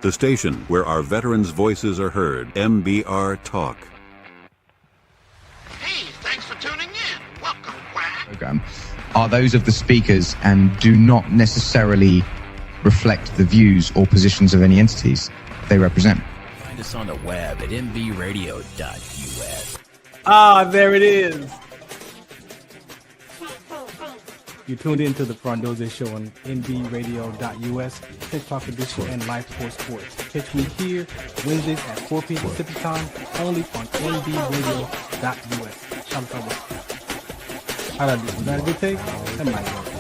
The station where our veterans' voices are heard. MBR Talk. Hey, thanks for tuning in. Welcome, Quack. Program are those of the speakers and do not necessarily reflect the views or positions of any entities they represent. Find us on the web at mbradio.us. There it is. You tuned in to the Farron Dozier Show on nbradio.us, 10 o'clock edition, and Live Sports. Catch me here Wednesdays at 4 p.m. Pacific time, only on nbradio.us. How did I do? Was that a good take? That might work.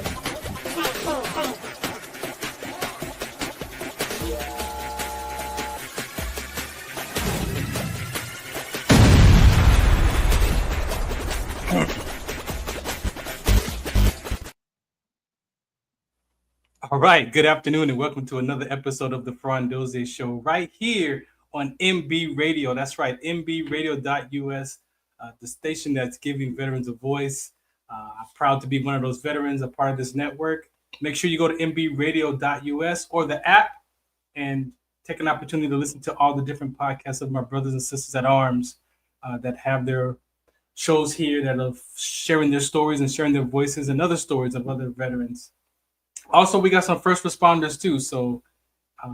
All right, good afternoon and welcome to another episode of the Farron Dozier Show right here on MB Radio. That's right, mbradio.us, the station that's giving veterans a voice. I'm proud to be one of those veterans, a part of this network. Make sure you go to mbradio.us or the app and take an opportunity to listen to all the different podcasts of my brothers and sisters at arms that have their shows here, that are sharing their stories and sharing their voices and other stories of other veterans. Also, we got some first responders too, so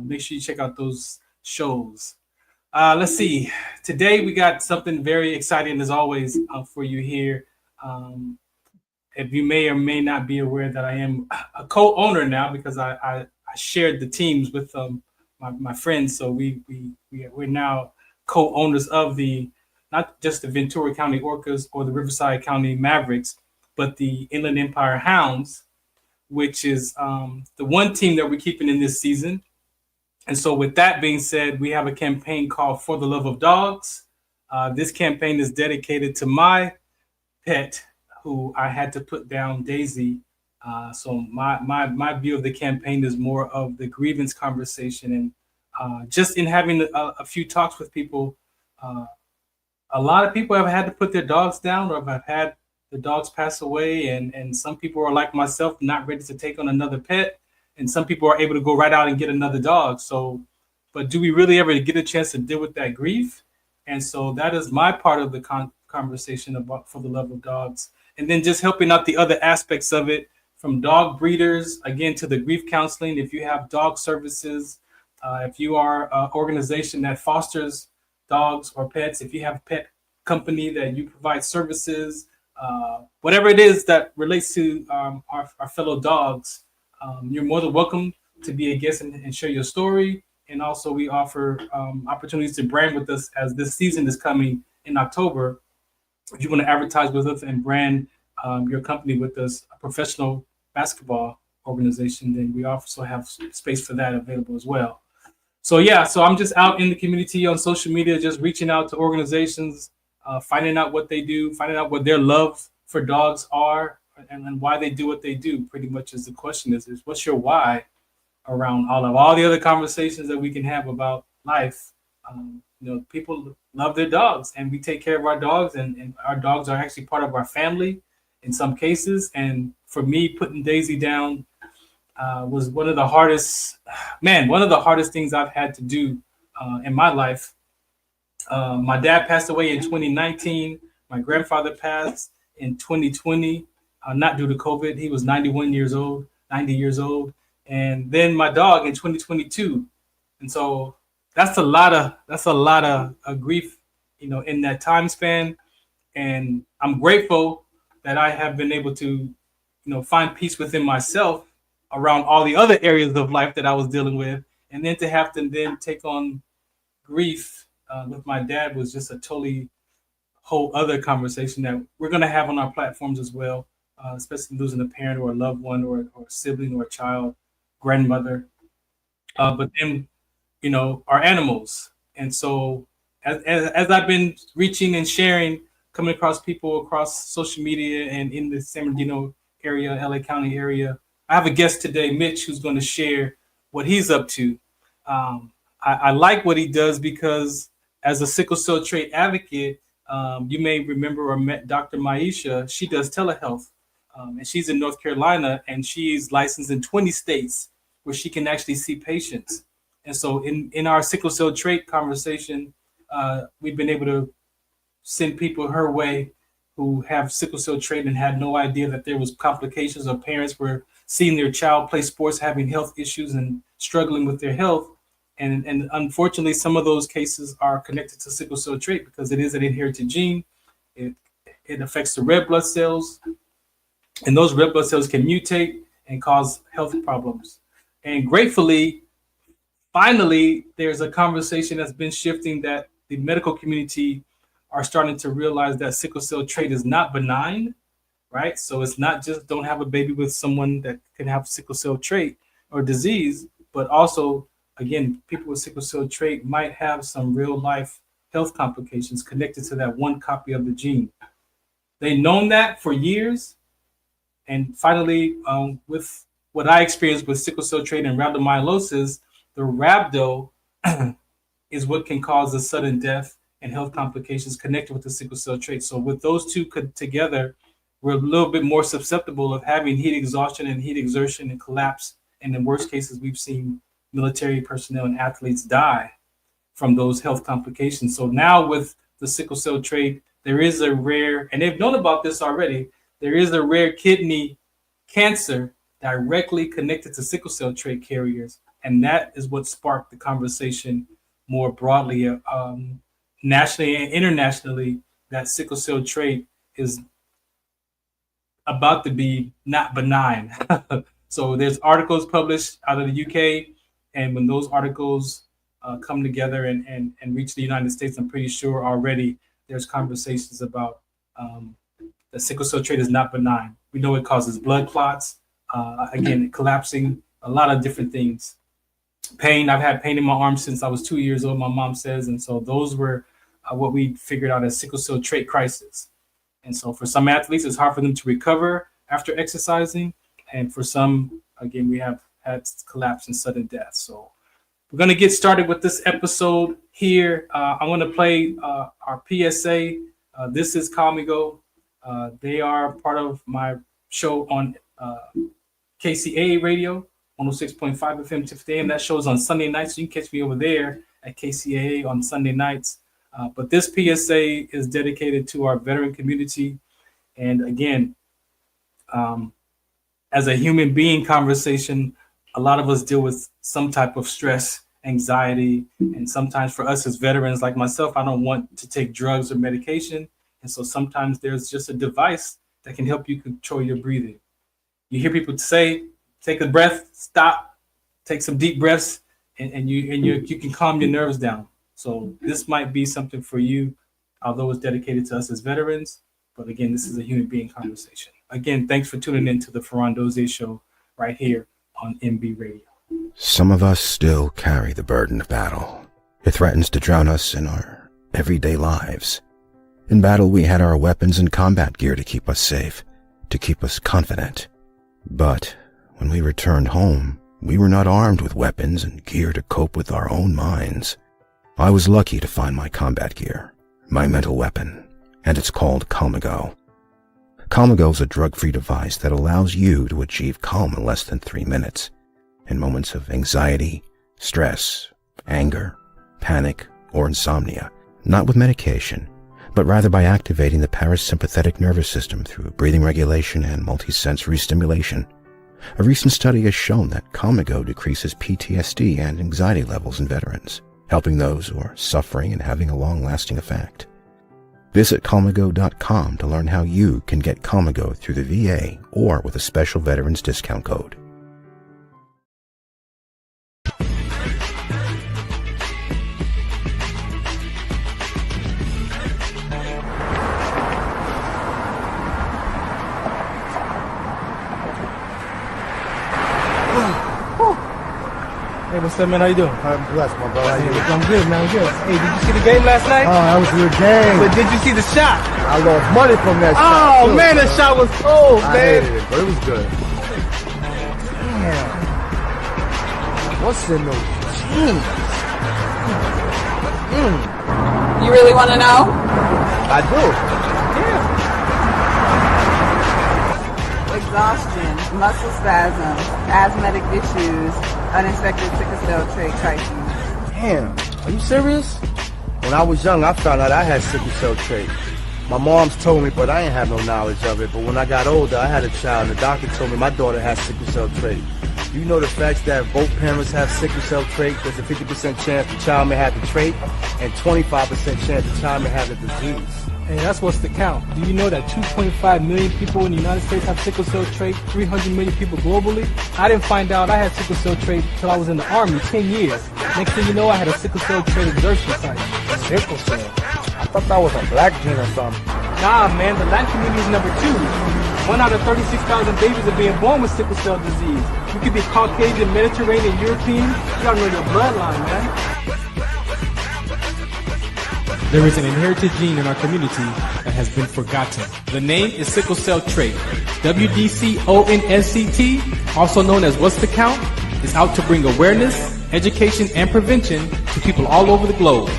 make sure you check out those shows. Let's see. Today we got something very exciting as always for you here. If you may or may not be aware that I am a co-owner now because I shared the teams with my friends, so we're now co-owners of not just the Ventura County Orcas or the Riverside County Mavericks, but the Inland Empire Hounds, which is the one team that we're keeping in this season. And so with that being said, we have a campaign called For the Love of Dogs. This campaign is dedicated to my pet, who I had to put down, Daisy. So my view of the campaign is more of the grievance conversation. And just in having a few talks with people, a lot of people have had to put their dogs down or have had the dogs pass away, and some people are like myself, not ready to take on another pet, and some people are able to go right out and get another dog. So, but do we really ever get a chance to deal with that grief? And so that is my part of the conversation about For the Love of Dogs, and then just helping out the other aspects of it, from dog breeders again to the grief counseling. If you have dog services, if you are an organization that fosters dogs or pets, if you have a pet company that you provide services, whatever it is that relates to our fellow dogs, you're more than welcome to be a guest and share your story. And also we offer opportunities to brand with us as this season is coming in October. If you want to advertise with us and brand your company with us, a professional basketball organization, then we also have space for that available as well. So yeah, so I'm just out in the community on social media, just reaching out to organizations, finding out what they do, finding out what their love for dogs are, and why they do what they do. Pretty much is the question is what's your why around all the other conversations that we can have about life. People love their dogs, and we take care of our dogs, and our dogs are actually part of our family in some cases. And for me, putting Daisy down was one of the hardest things I've had to do in my life. My dad passed away in 2019. My grandfather passed in 2020, not due to COVID. He was 90 years old. And then my dog in 2022. And so that's a lot of grief, in that time span. And I'm grateful that I have been able to, find peace within myself around all the other areas of life that I was dealing with. And then to have to then take on grief with my dad was just a totally whole other conversation that we're going to have on our platforms as well, especially losing a parent or a loved one or a sibling or a child, grandmother. But then, our animals. And so as I've been reaching and sharing, coming across people across social media and in the San Bernardino area, LA County area, I have a guest today, Mitch, who's going to share what he's up to. I like what he does because as a sickle cell trait advocate, you may remember or met Dr. Maisha. She does telehealth, and she's in North Carolina, and she's licensed in 20 states where she can actually see patients And so in our sickle cell trait conversation, we've been able to send people her way who have sickle cell trait and had no idea that there was complications, or parents were seeing their child play sports, having health issues and struggling with their health. And unfortunately, some of those cases are connected to sickle cell trait because it is an inherited gene. It affects the red blood cells, and those red blood cells can mutate and cause health problems. And gratefully, finally, there's a conversation that's been shifting that the medical community are starting to realize that sickle cell trait is not benign, right? So it's not just don't have a baby with someone that can have sickle cell trait or disease, but also, again, people with sickle cell trait might have some real life health complications connected to that one copy of the gene. They've known that for years. And finally, with what I experienced with sickle cell trait and rhabdomyolysis, the rhabdo is what can cause a sudden death and health complications connected with the sickle cell trait. So with those two together, we're a little bit more susceptible of having heat exhaustion and heat exertion and collapse. And in worst cases, we've seen military personnel and athletes die from those health complications. So now with the sickle cell trait, there is a rare, and they've known about this already, there is a rare kidney cancer directly connected to sickle cell trait carriers. And that is what sparked the conversation more broadly, nationally and internationally, that sickle cell trait is about to be not benign. So there's articles published out of the UK, and when those articles come together and reach the United States, I'm pretty sure already there's conversations about that sickle cell trait is not benign. We know it causes blood clots, again, collapsing, a lot of different things. Pain, I've had pain in my arm since I was 2 years old, my mom says. And so those were what we figured out as sickle cell trait crisis. And so for some athletes, it's hard for them to recover after exercising. And for some, again, we have had collapse and sudden death. So we're going to get started with this episode here. I want to play our PSA. This is Comigo. They are part of my show on KCAA radio, 106.5 FM today, and that show's on Sunday nights. So you can catch me over there at KCAA on Sunday nights. But this PSA is dedicated to our veteran community. And again, as a human being conversation, a lot of us deal with some type of stress, anxiety, and sometimes for us as veterans like myself, I don't want to take drugs or medication. And so sometimes there's just a device that can help you control your breathing. You hear people say, take a breath, stop, take some deep breaths, and you can calm your nerves down. So this might be something for you, although it's dedicated to us as veterans. But again, this is a human being conversation. Again, thanks for tuning in to the Farron Dozier Show right here on MB Radio. Some of us still carry the burden of battle. It threatens to drown us in our everyday lives. In battle, we had our weapons and combat gear to keep us safe, to keep us confident. But when we returned home, we were not armed with weapons and gear to cope with our own minds. I was lucky to find my combat gear, my mental weapon, and it's called Comigo. Comigo is a drug-free device that allows you to achieve calm in less than 3 minutes in moments of anxiety, stress, anger, panic, or insomnia, not with medication, but rather by activating the parasympathetic nervous system through breathing regulation and multisensory stimulation. A recent study has shown that Comigo decreases PTSD and anxiety levels in veterans, helping those who are suffering and having a long-lasting effect. Visit Comigo.com to learn how you can get Comigo through the VA or with a special veterans discount code. Hey, what's up, man? How you doing? I'm blessed, my brother. I'm good, man. I'm good. Hey, did you see the game last night? Oh, that was a good game. But did you see the shot? I lost money from that shot. Oh, man, that shot was cold, I man. hated it, but it was good. Damn. What's in those jeans? You really want to know? I do. Exhaustion, muscle spasms, asthmatic issues, unexpected sickle cell trait crises. Damn, are you serious? When I was young, I found out I had sickle cell trait. My mom's told me, but I ain't have no knowledge of it. But when I got older, I had a child, and the doctor told me my daughter has sickle cell trait. You know the facts that both parents have sickle cell trait, there's a 50% chance the child may have the trait, and 25% chance the child may have the disease. Hey, that's what's the count. Do you know that 2.5 million people in the United States have sickle cell trait, 300 million people globally? I didn't find out I had sickle cell trait until I was in the Army, 10 years. Next thing you know, I had a sickle cell trait exertion site. Sickle cell? I thought that was a black gene or something. Nah, man, the Latin community is number 2. 1 out of 36,000 babies are being born with sickle cell disease. You could be Caucasian, Mediterranean, European. You gotta know your bloodline, man. There is an inherited gene in our community that has been forgotten. The name is sickle cell trait. WDCONSCT, also known as What's the Count, is out to bring awareness, education, and prevention to people all over the globe.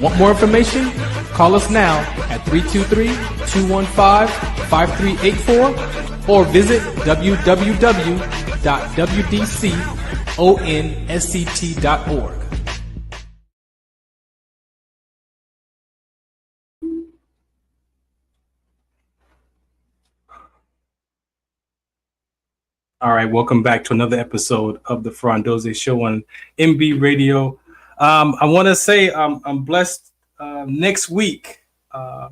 Want more information? Call us now at 323-215-5384 or visit www.wdconsct.org. All right, welcome back to another episode of the Farron Dozier Show on MB Radio. I want to say I'm blessed. Next week, I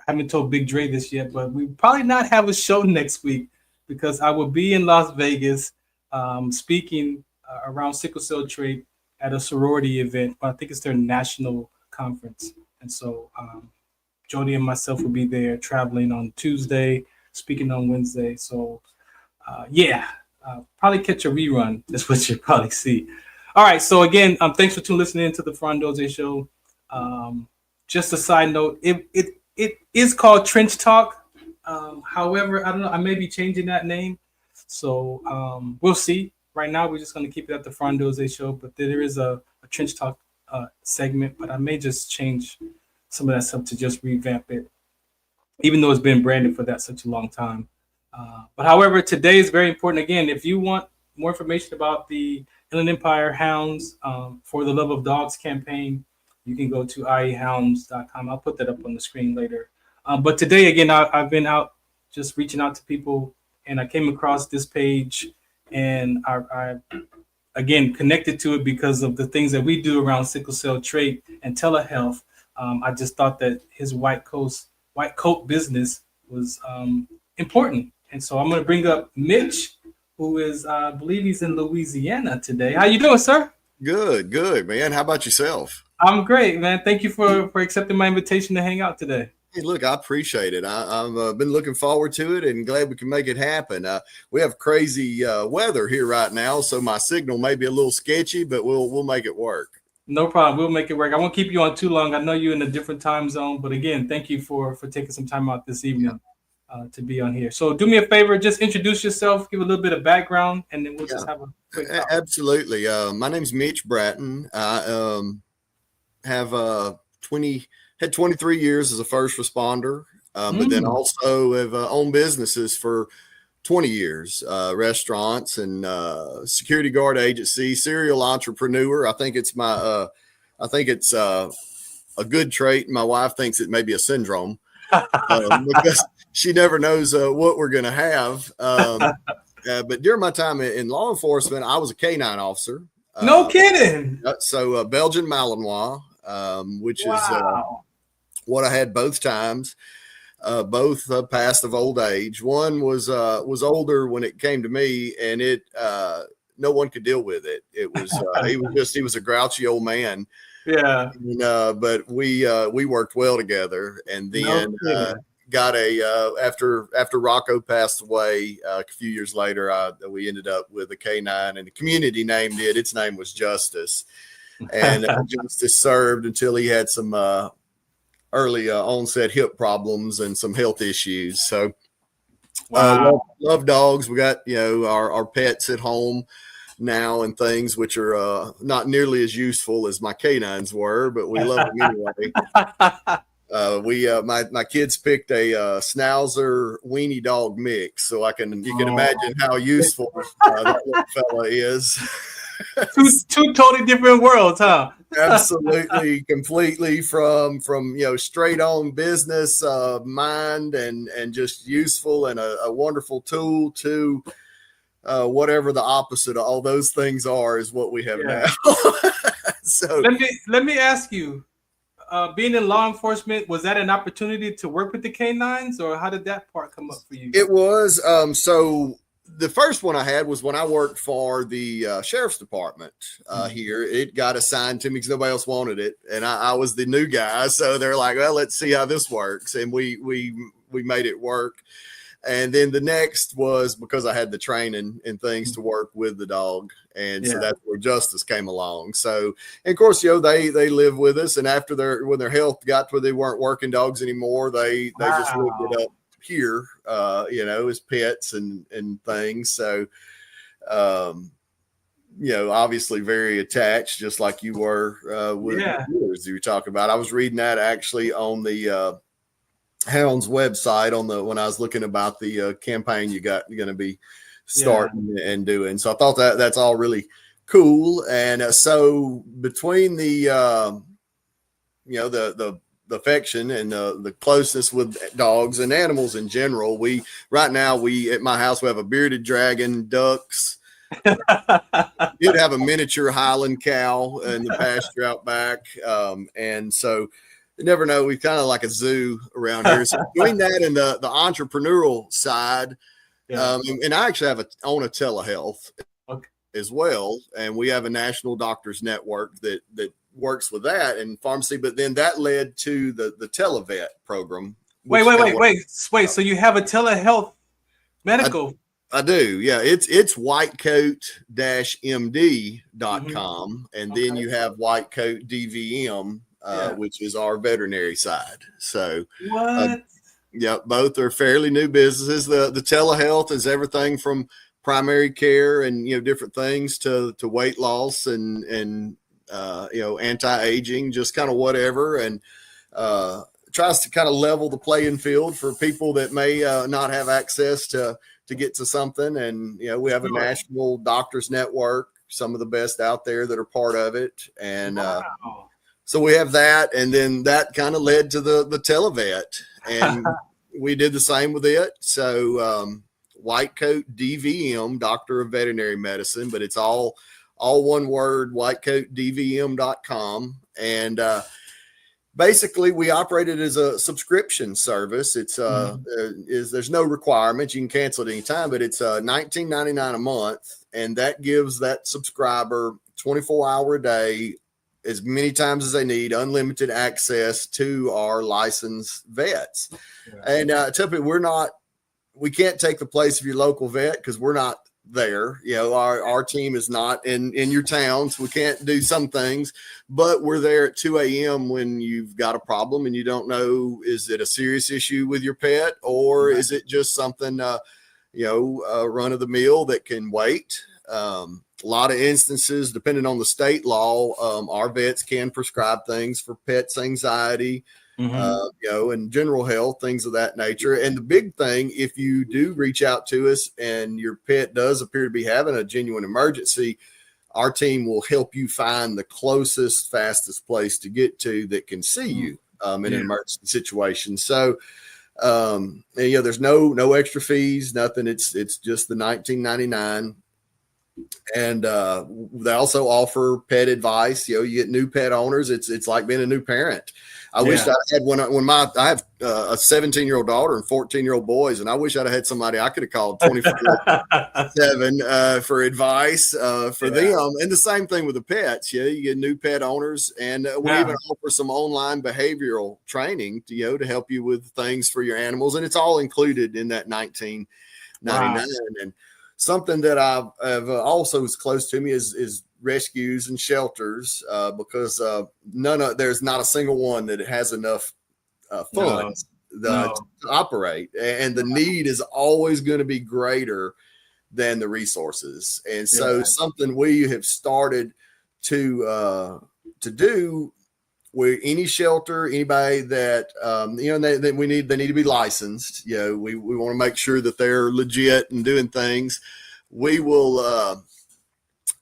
haven't told Big Dre this yet, but we probably not have a show next week because I will be in Las Vegas speaking around sickle cell trait at a sorority event. I think it's their national conference. And so Jody and myself will be there traveling on Tuesday, speaking on Wednesday. So probably catch a rerun. That's what you'll probably see. All right. So again, thanks for listening to the Farron Dozier Show. Just a side note, it is called Trench Talk. However, I don't know, I may be changing that name. So we'll see. Right now, we're just going to keep it at the Farron Dozier Show, but there is a Trench Talk segment, but I may just change some of that stuff to just revamp it, even though it's been branded for that such a long time. But however, today is very important. Again, if you want more information about the Inland Empire Hounds for the Love of Dogs campaign, you can go to iehounds.com. I'll put that up on the screen later. But today, again, I've been out just reaching out to people, and I came across this page, and I again, connected to it because of the things that we do around sickle cell trait and telehealth. I just thought that his white coat business was important. And so I'm going to bring up Mitch, who is, I believe he's in Louisiana today. How you doing, sir? Good, man. How about yourself? I'm great, man. Thank you for accepting my invitation to hang out today. Hey, look, I appreciate it. I've been looking forward to it and glad we can make it happen. We have crazy weather here right now, so my signal may be a little sketchy, but we'll make it work. No problem. We'll make it work. I won't keep you on too long. I know you're in a different time zone, but again, thank you for taking some time out this evening to be on here. So do me a favor, just introduce yourself, give a little bit of background, and then we'll just have a quick talk. Absolutely. My name's Mitch Bratton. I have 23 years as a first responder, but then also have owned businesses for 20 years, restaurants and security guard agency, serial entrepreneur. I think it's a good trait. My wife thinks it may be a syndrome because she never knows what we're going to have. But during my time in law enforcement, I was a canine officer. No kidding. So Belgian Malinois, which is what I had both times. Both passed of old age. One was older when it came to me, and it no one could deal with it. It was he was a grouchy old man. Yeah. And, but we worked well together, and then got after Rocco passed away a few years later, we ended up with a canine, and the community named it. Its name was Justice, and Justice served until he had some early onset hip problems and some health issues. So love dogs. We got, our pets at home now and things, which are not nearly as useful as my canines were, but we love them anyway. My kids picked a Schnauzer weenie dog mix, so you can imagine how useful that little fella is. two totally different worlds, huh? Absolutely, completely from straight on business mind and just useful and a wonderful tool to whatever the opposite of all those things are is what we have now. So let me ask you, being in law enforcement, was that an opportunity to work with the canines, or how did that part come up for you? It was. So the first one I had was when I worked for the sheriff's department here. It got assigned to me because nobody else wanted it, and I was the new guy. So they're like, "Well, let's see how this works," and we made it work. And then the next was because I had the training and things to work with the dog. And so that's where Justice came along. So, and of course, they live with us. And after when their health got to where they weren't working dogs anymore, they just lived it up here, as pets and things. So, obviously very attached, just like you were with yours you were talking about. I was reading that actually on the Hound's website when I was looking about the campaign you're going to be starting and doing. So I thought that's all really cool. And so between the affection and the closeness with dogs and animals in general, right now at my house we have a bearded dragon, ducks. You'd have a miniature Highland cow in the pasture out back, and so. You never know. We kind of like a zoo around here. So between that and the entrepreneurial side, and I actually own a telehealth as well, and we have a national doctors network that works with that and pharmacy. But then that led to the televet program. Wait. So you have a telehealth medical? I do. Yeah, it's whitecoat-md.com, and then you have Whitecoat DVM. Which is our veterinary side. So, both are fairly new businesses. The telehealth is everything from primary care and different things to weight loss and anti-aging, just kind of whatever, and tries to kind of level the playing field for people that may not have access to get to something. And we have a national doctors network, some of the best out there that are part of it, and so we have that, and then that kind of led to the televet, and we did the same with it. So Whitecoat DVM, Doctor of Veterinary Medicine, but it's all one word, whitecoatdvm.com. And basically we operate it as a subscription service. It's there's no requirement. You can cancel at any time, but it's $19.99 a month, and that gives that subscriber 24-hour a day, as many times as they need, unlimited access to our licensed vets. And tell people we can't take the place of your local vet because we're not there. Our team is not in your town, so we can't do some things, but we're there at 2 a.m. when you've got a problem and you don't know, is it a serious issue with your pet, or is it just something, run of the mill that can wait? A lot of instances, depending on the state law, our vets can prescribe things for pets' anxiety, and general health, things of that nature. And the big thing, if you do reach out to us and your pet does appear to be having a genuine emergency, our team will help you find the closest, fastest place to get to that can see you in an emergency situation. So, there's no extra fees, nothing. It's just the $19.99. And they also offer pet advice. You get new pet owners. It's like being a new parent. I wish I had I have a 17-year-old daughter and 14-year-old boys, and I wish I'd have had somebody I could have called 24/7 for advice for them. And the same thing with the pets. You get new pet owners, and we even offer some online behavioral training to help you with things for your animals, and it's all included in that $19.99. And something that I've also is close to me is rescues and shelters, because there's not a single one that has enough funds to operate, and the need is always going to be greater than the resources. And so something we have started to do, where any shelter, anybody that they need to be licensed. We want to make sure that they're legit and doing things. We will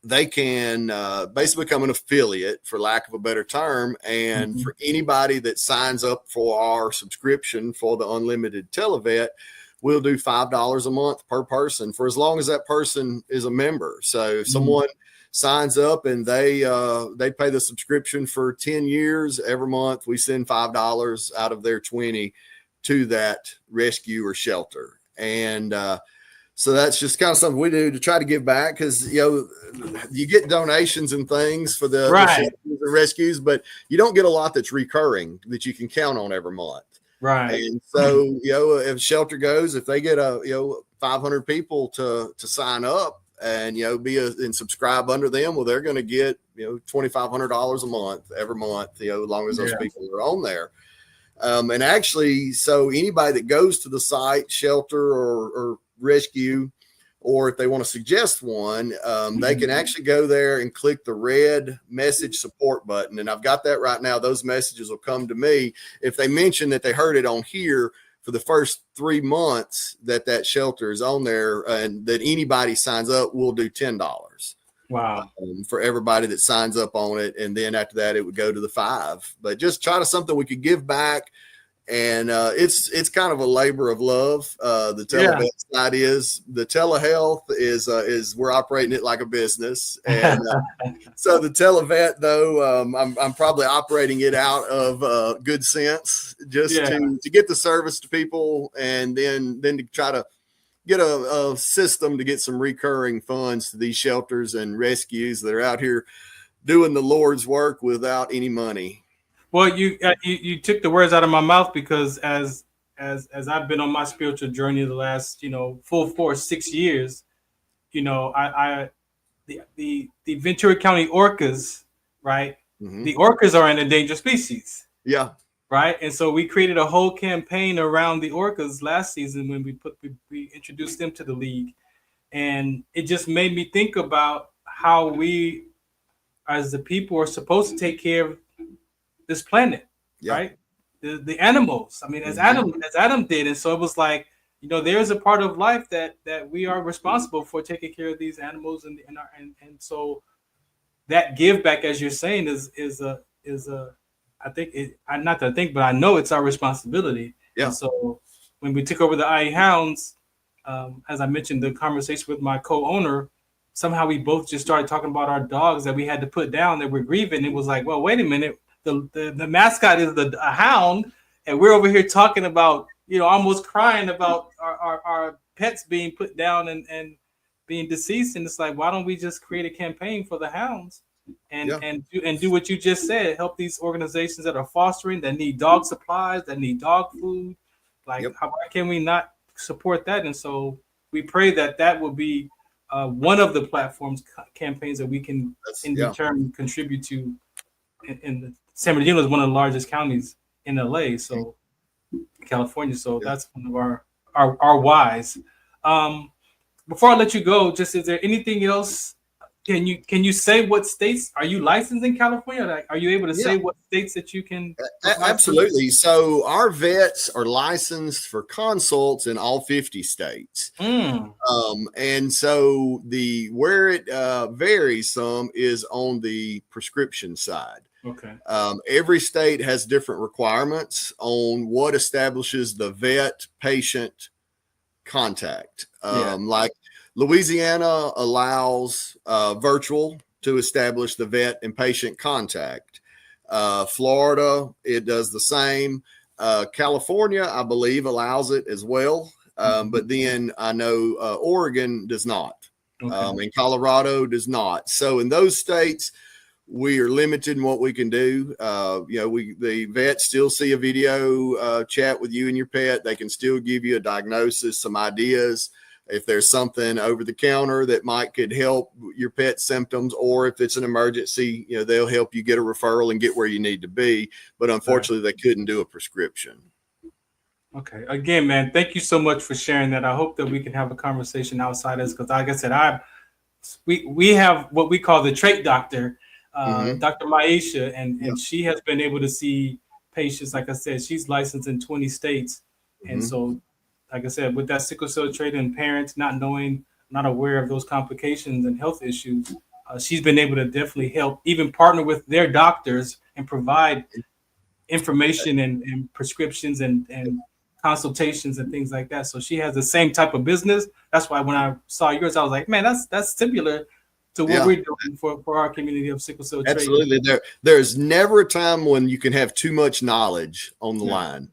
they can basically become an affiliate, for lack of a better term. And for anybody that signs up for our subscription for the unlimited televet, we'll do $5 a month per person for as long as that person is a member. So if someone signs up and they pay the subscription for 10 years, every month we send $5 out of their 20 to that rescue or shelter. And so that's just kind of something we do to try to give back, because you get donations and things for the rescues, but you don't get a lot that's recurring that you can count on every month. Right. And so if shelter goes, if they get 500 people to sign up and and subscribe under them, well, they're going to get $2,500 a month every month, as long as those people are on there. And actually, so anybody that goes to the site, shelter or rescue, or if they want to suggest one, they can actually go there and click the red message support button. And I've got that right now. Those messages will come to me if they mention that they heard it on here for the first 3 months that shelter is on there, and that anybody signs up, we'll do $10. Wow. For everybody that signs up on it. And then after that, it would go to the $5. But just try to something we could give back. And it's kind of a labor of love. The televet side is the telehealth is we're operating it like a business. And so the televet, though, I'm probably operating it out of good sense, just to get the service to people, and then to try to get a system to get some recurring funds to these shelters and rescues that are out here doing the Lord's work without any money. Well, you took the words out of my mouth, because as I've been on my spiritual journey the last full 6 years, the Ventura County orcas, right? The orcas are an endangered species. Yeah. Right. And so we created a whole campaign around the orcas last season when we introduced them to the league, and it just made me think about how we, as the people, are supposed to take care of this planet, right? The animals. I mean, as Adam did. And so it was like, there's a part of life that we are responsible for taking care of these animals, and so that give back, as you're saying, is a I know it's our responsibility. Yeah. And so when we took over the IE Hounds, as I mentioned, the conversation with my co-owner, somehow we both just started talking about our dogs that we had to put down, that we're grieving. It was like, well, wait a minute. The mascot is a hound, and we're over here talking about, almost crying about our pets being put down and being deceased. And it's like, why don't we just create a campaign for the hounds and do what you just said, help these organizations that are fostering, that need dog supplies, that need dog food. Like, why can we not support that? And so we pray that will be one of the platforms campaigns that we can turn contribute to. In the San Bernardino is one of the largest counties in LA, so California. So that's one of our whys. Before I let you go, just is there anything else? Can you say what states are you licensed in California? Like, are you able to say what states that you can? Absolutely. So our vets are licensed for consults in all 50 states. And so where it varies some is on the prescription side. Okay. Every state has different requirements on what establishes the vet patient contact. Like Louisiana allows virtual to establish the vet and patient contact. Florida, it does the same. California, I believe, allows it as well. But then I know Oregon does not. And Colorado does not. So in those states, we are limited in what we can do. The vets still see a video chat with you and your pet. They can still give you a diagnosis, some ideas. If there's something over the counter that could help your pet's symptoms, or if it's an emergency, they'll help you get a referral and get where you need to be. But unfortunately, they couldn't do a prescription. Okay. Again, man, thank you so much for sharing that. I hope that we can have a conversation outside of this, because like I said, we have what we call the trait doctor, Dr. Maisha, and she has been able to see patients. Like I said, she's licensed in 20 states. And so, like I said, with that sickle cell trait and parents not aware of those complications and health issues, she's been able to definitely help, even partner with their doctors and provide information and prescriptions and consultations and things like that. So she has the same type of business. That's why when I saw yours, I was like, man, that's similar to what we're doing for our community of sickle cell trait. Absolutely. There's never a time when you can have too much knowledge on the line.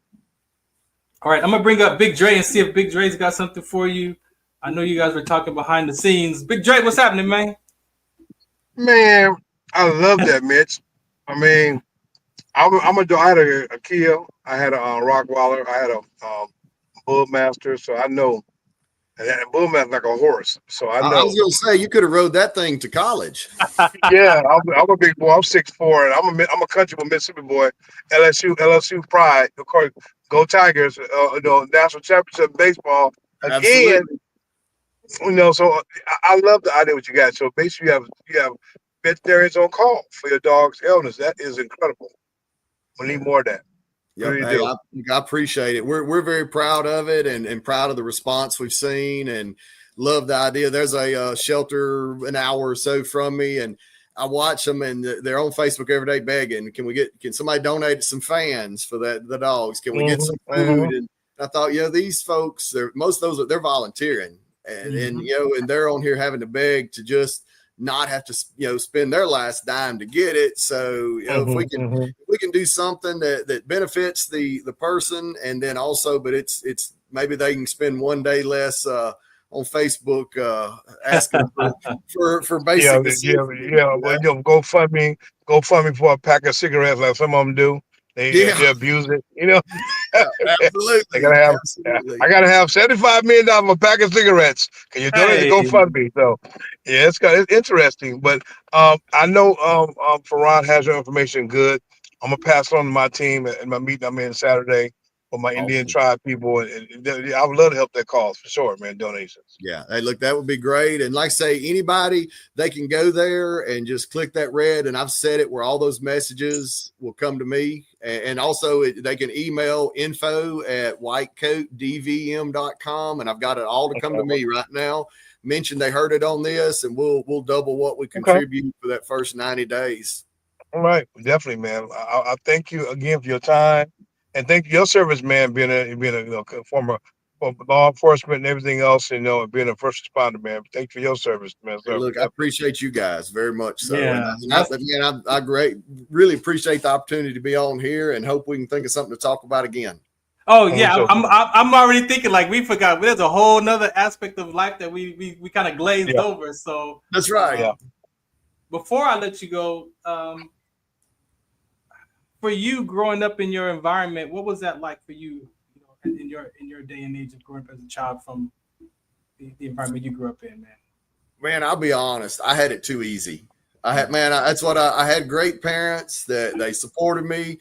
All right, I'm gonna bring up Big Dre and see if Big Dre's got something for you. I know you guys were talking behind the scenes. Big Dre, what's happening, man? Man, I love that, Mitch. I mean, I had a Kia, I had a Rockwaller, I had a Bullmaster, so I know. And that Bullmaster's like a horse, so I know. I was gonna say you could have rode that thing to college. Yeah, I'm a big boy. I'm 6'4", and I'm a country Mississippi boy. LSU pride, of course. Go Tigers! National championship baseball again. Absolutely. So I love the idea what you got. So basically, you have veterinarians on call for your dog's illness. That is incredible. We need more of that. Yep. Hey, I appreciate it. We're very proud of it and proud of the response we've seen and love the idea. There's a shelter an hour or so from me, and I watch them, and they're on Facebook every day begging, can somebody donate some fans for the dogs? Can we get some food? And I thought, these folks, most of those they're volunteering, and and they're on here having to beg to just not have to spend their last dime to get it. So if we can do something that benefits the person, and then also, but it's maybe they can spend one day less on Facebook asking for basic Well, go fund me for a pack of cigarettes like some of them do. They abuse it, Absolutely. I gotta have $75 million for a pack of cigarettes. Can you donate to GoFundMe? So it's interesting. But I know Farron has your information good. I'm gonna pass it on to my team at my meeting I'm in Saturday with my Indian tribe people, and I would love to help that cause for sure, man. Donations. Yeah, hey, look, that would be great. And like I say, anybody, they can go there and just click that red, and I've set it where all those messages will come to me. And also they can email info@whitecoatdvm.com, and I've got it all to come to me right now. Mention they heard it on this, and we'll double what we contribute for that first 90 days. All right, definitely, man. I thank you again for your time. And thank you, your service, man, being a former law enforcement and everything else, and being a first responder, man. Thank you for your service, man. Hey, look, I appreciate you guys very much. So, yeah. I really appreciate the opportunity to be on here, and hope we can think of something to talk about again. Oh yeah, I'm already thinking like we forgot. There's a whole nother aspect of life that we kind of glazed over. So that's right. Before I let you go, for you growing up in your environment, what was that like for you, in your day and age of growing up as a child from the environment you grew up in, man? Man, I'll be honest, I had it too easy. I had great parents that they supported me.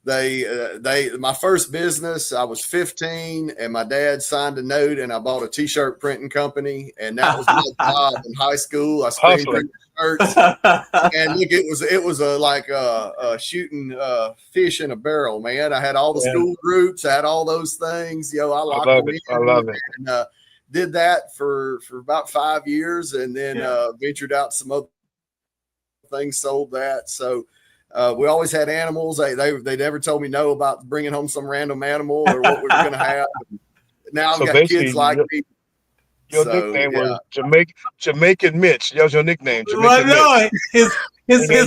My first business, I was 15, and my dad signed a note, and I bought a t-shirt printing company, and that was my job in high school. I screen printed shirts, and look, it was like shooting fish in a barrel, man. I had all the school groups, I had all those things. I locked them in. I love it. And, did that for about 5 years, and then ventured out some other things, sold that. So. We always had animals. They never told me no about bringing home some random animal or what we were going to have. Now I've got kids like me. Your nickname was Jamaican Mitch. That was your nickname. Well, no, his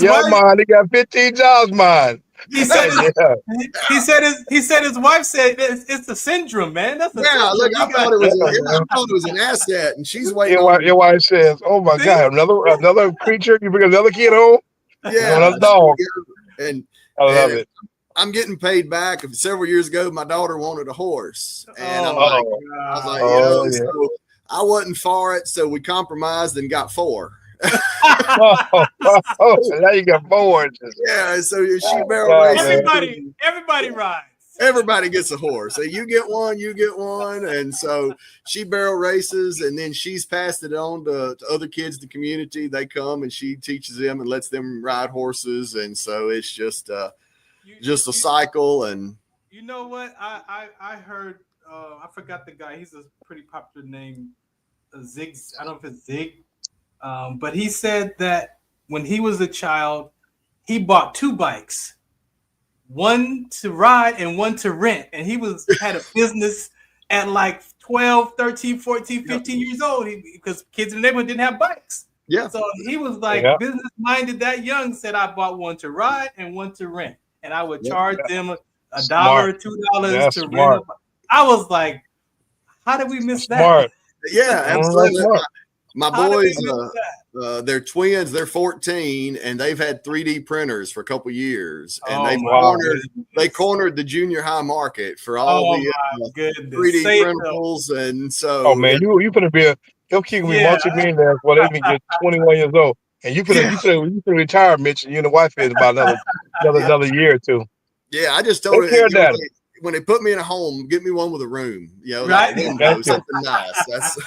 wife. Mine, he got 15 jobs, mine. He said his wife said it's the syndrome, man. That's look, I thought it was an asset, and she's waiting. Your wife says, "Oh my God, another creature. You bring another kid home." Yeah, dog. And I love it. I'm getting paid back. Several years ago, my daughter wanted a horse, and I was like, so I wasn't for it, so we compromised and got 4. Now you got 4. Yeah, so she barrel races. Everybody rides. Everybody gets a horse. So you get one, and so she barrel races, and then she's passed it on to other kids in the community. They come and she teaches them and lets them ride horses, and so it's just a cycle. And you know what? I heard. I forgot the guy. He's a pretty popular name. Zig. I don't know if it's Zig. But he said that when he was a child, he bought 2 bikes, one to ride and one to rent. And he had a business at like 12, 13, 14, 15 years old because kids in the neighborhood didn't have bikes. Yeah. So he was like business minded that young, said I bought one to ride and one to rent. And I would charge them $1 or $2 to rent a bike. I was like, how did we miss that? Yeah, absolutely. My boys, they're twins. They're 14, and they've had 3D printers for a couple years, and they cornered the junior high market for all the 3D printables. And so, you gonna be he'll keep me multi-millionaire before they even get 21 years old, and you could retire, Mitch. You and the wife is about another year or two. Yeah, I just told her when they put me in a home, get me one with a room, like window, something nice. That's.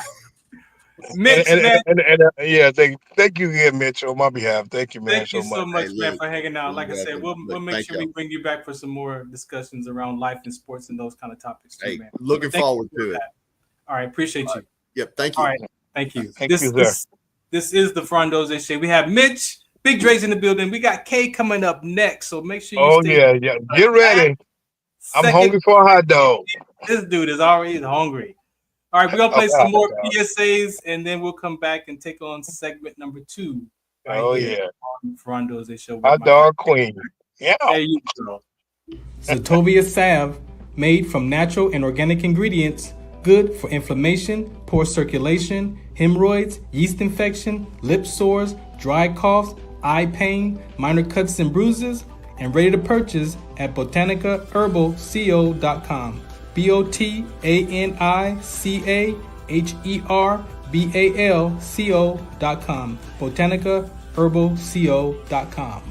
Mitch, thank you again, Mitch, on my behalf. Thank you, man. Thank you so much, man, for hanging out. Like I said, we'll make sure we bring you back for some more discussions around life and sports and those kind of topics too, man. Looking forward to it. All right, appreciate you. Yep, thank you. All right, thank you. Thank you, sir. This is the Farron Dozier Show. We have Mitch, Big Dre's in the building. We got Kay coming up next, so make sure you stay. Get ready. I'm hungry for a hot dog. This dude is already hungry. All right, we're going to play some more PSAs, and then we'll come back and take on segment number 2. On Farron Dozier Show. Hot dog queen. Yeah. There you go. Zetovia salve, made from natural and organic ingredients, good for inflammation, poor circulation, hemorrhoids, yeast infection, lip sores, dry coughs, eye pain, minor cuts and bruises, and ready to purchase at botanicaherbalco.com. BOTANICAHERBALCO.com. botanicaherbalco.com.